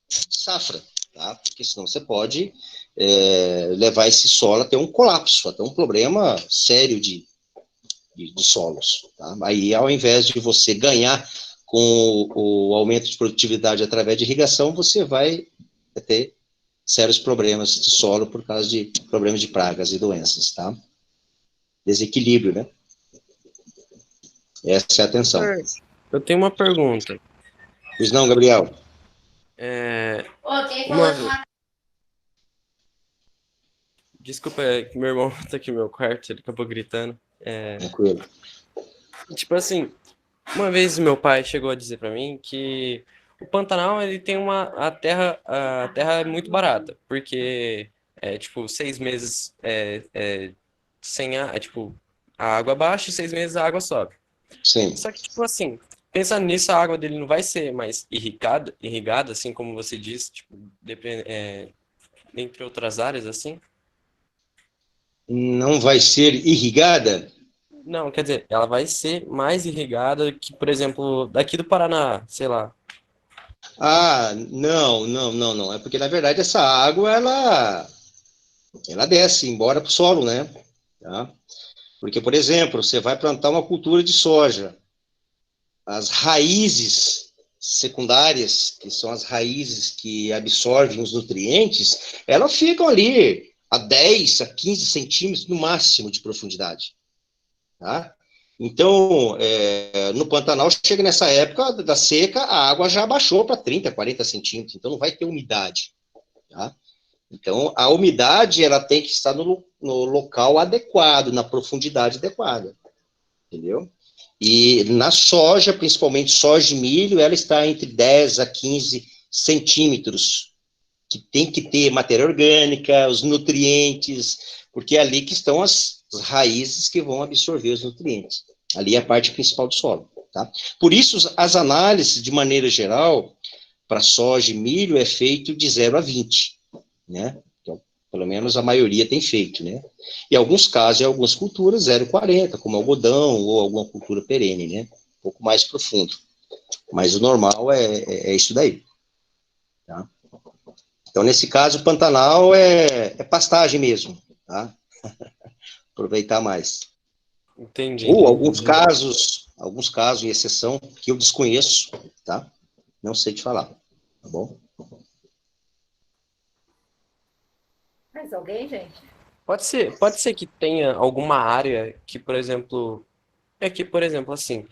de safra, tá? Porque senão você pode levar esse solo até um colapso, até um problema sério de solos. Tá? Aí, ao invés de você ganhar com o aumento de produtividade através de irrigação, você vai ter sérios problemas de solo por causa de problemas de pragas e doenças, tá? Desequilíbrio, né? Essa é a atenção. Eu tenho uma pergunta. Pois não, Gabriel? Desculpa, é que meu irmão tá aqui no meu quarto, ele acabou gritando. Tranquilo. Tipo assim, uma vez meu pai chegou a dizer pra mim que o Pantanal, ele tem a terra é muito barata, porque tipo 6 meses sem tipo a água baixa e 6 meses a água sobe. Sim. Só que tipo assim, pensando nisso, a água dele não vai ser mais irrigada, assim como você disse, tipo, entre outras áreas assim. Não vai ser irrigada? Não, quer dizer, ela vai ser mais irrigada que, por exemplo, daqui do Paraná, sei lá. Ah, não. É porque, na verdade, essa água, ela desce embora para o solo, né? Tá? Porque, por exemplo, você vai plantar uma cultura de soja. As raízes secundárias, que são as raízes que absorvem os nutrientes, elas ficam ali a 10 a 15 centímetros no máximo de profundidade. Tá? Então, no Pantanal, chega nessa época da seca, a água já baixou para 30, 40 centímetros, então não vai ter umidade. Tá? Então, a umidade ela tem que estar no local adequado, na profundidade adequada. Entendeu? E na soja, principalmente soja e milho, ela está entre 10 a 15 centímetros, que tem que ter matéria orgânica, os nutrientes, porque é ali que estão as raízes que vão absorver os nutrientes. Ali é a parte principal do solo. Tá? Por isso, as análises, de maneira geral, para soja e milho, é feito de 0 a 20, né? Então, pelo menos a maioria tem feito, né? Em alguns casos, em algumas culturas, 0,40, como algodão ou alguma cultura perene, né? Um pouco mais profundo. Mas o normal é isso daí. Tá? Então, nesse caso, o Pantanal é pastagem mesmo, tá? Aproveitar mais. Entendi. Ou alguns casos, em exceção, que eu desconheço, tá? Não sei te falar, tá bom? Mais alguém, gente? Pode ser que tenha alguma área que, por exemplo, assim,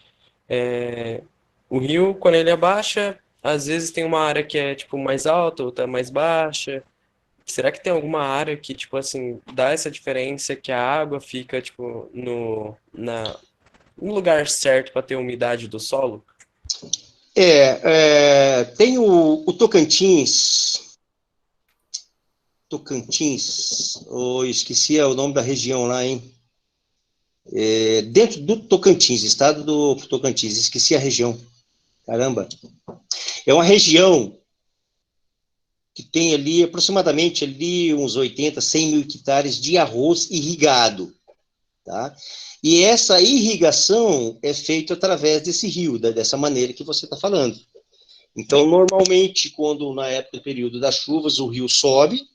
o rio, quando ele abaixa, às vezes tem uma área que é, tipo, mais alta, outra mais baixa. Será que tem alguma área que, tipo, assim, dá essa diferença que a água fica, tipo, no lugar certo para ter umidade do solo? Tem o Tocantins, esqueci o nome da região lá, hein? Dentro do Tocantins, estado do Tocantins, esqueci a região, caramba. É uma região que tem ali aproximadamente uns 80, 100 mil hectares de arroz irrigado, tá? E essa irrigação é feita através desse rio, dessa maneira que você está falando. Então, normalmente, quando na época do período das chuvas, o rio sobe,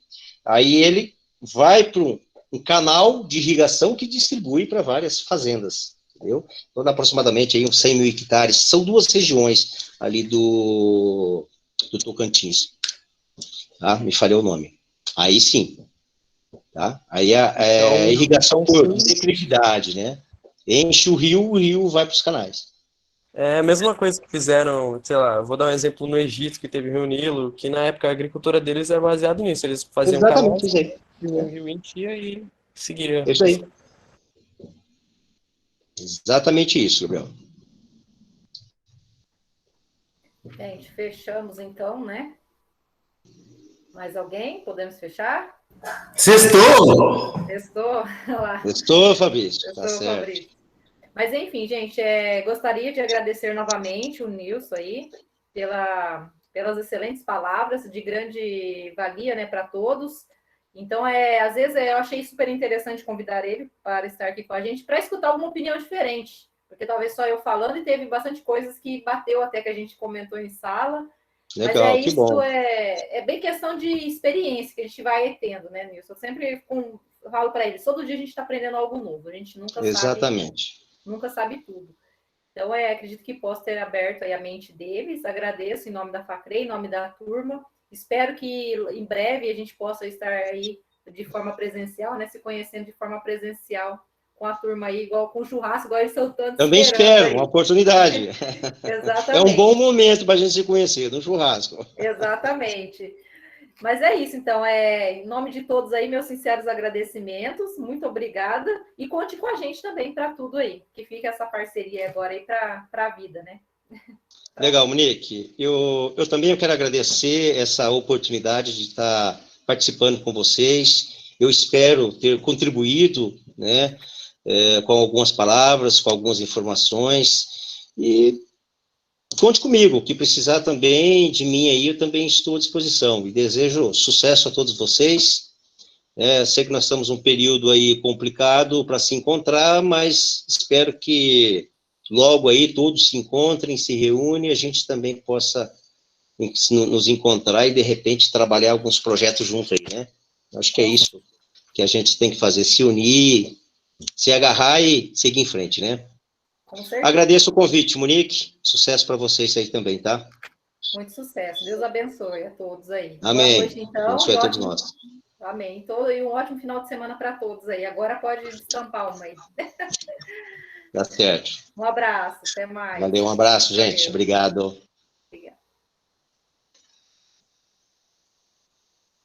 aí ele vai para um canal de irrigação que distribui para várias fazendas, entendeu? Então, aproximadamente aí uns 100 mil hectares. São 2 regiões ali do Tocantins. Tá? Me falhou o nome. Aí sim. Tá? Aí é irrigação por declividade, né? Enche o rio vai para os canais. É a mesma coisa que fizeram, sei lá, vou dar um exemplo no Egito, que teve o Rio Nilo, que na época a agricultura deles era baseada nisso. Eles faziam Exatamente canais, isso aí. o rio enchia e seguia. É isso aí. Exatamente isso, Gabriel. Gente, fechamos então, né? Mais alguém? Podemos fechar? Sextou! Estou lá. Estou, Fabrício. Tá Estou, certo. Fabrício. Mas enfim, gente, gostaria de agradecer novamente o Nilson aí pelas excelentes palavras, de grande valia, né, para todos. Então, às vezes eu achei super interessante convidar ele para estar aqui com a gente, para escutar alguma opinião diferente, porque talvez só eu falando e teve bastante coisas que bateu até que a gente comentou em sala. Legal, Mas que bom. é bem questão de experiência que a gente vai tendo, né, Nilson? Eu sempre falo para eles, todo dia a gente está aprendendo algo novo, a gente nunca sabe tudo. Então, acredito que posso ter aberto aí a mente deles, agradeço em nome da FACRE, em nome da turma, espero que em breve a gente possa estar aí de forma presencial, né, se conhecendo de forma presencial com a turma aí, igual com o churrasco, igual eles estão tanto Também espero, aí. uma oportunidade. Exatamente. É um bom momento para a gente se conhecer, no churrasco. Exatamente. Mas é isso, então, em nome de todos aí, meus sinceros agradecimentos, muito obrigada, e conte com a gente também para tudo aí, que fica essa parceria agora aí para a vida, né? Legal, Monique. Eu também quero agradecer essa oportunidade de estar participando com vocês. Eu espero ter contribuído, né, com algumas palavras, com algumas informações, e conte comigo, o que precisar também de mim aí, eu também estou à disposição, e desejo sucesso a todos vocês. Sei que nós estamos num período aí complicado para se encontrar, mas espero que logo aí todos se encontrem, se reúnem, a gente também possa nos encontrar e, de repente, trabalhar alguns projetos juntos aí, né? Acho que é isso que a gente tem que fazer, se unir, se agarrar e seguir em frente, né? Com certeza. Agradeço o convite, Monique, sucesso para vocês aí também, tá? Muito sucesso, Deus abençoe a todos aí. Amém. Boa noite, então. Abençoe a todos nós. Amém. E um ótimo final de semana para todos aí. Agora pode destampar uma aí. Tá certo. Um abraço, até mais. Valeu, um abraço, gente. Obrigado. Obrigada.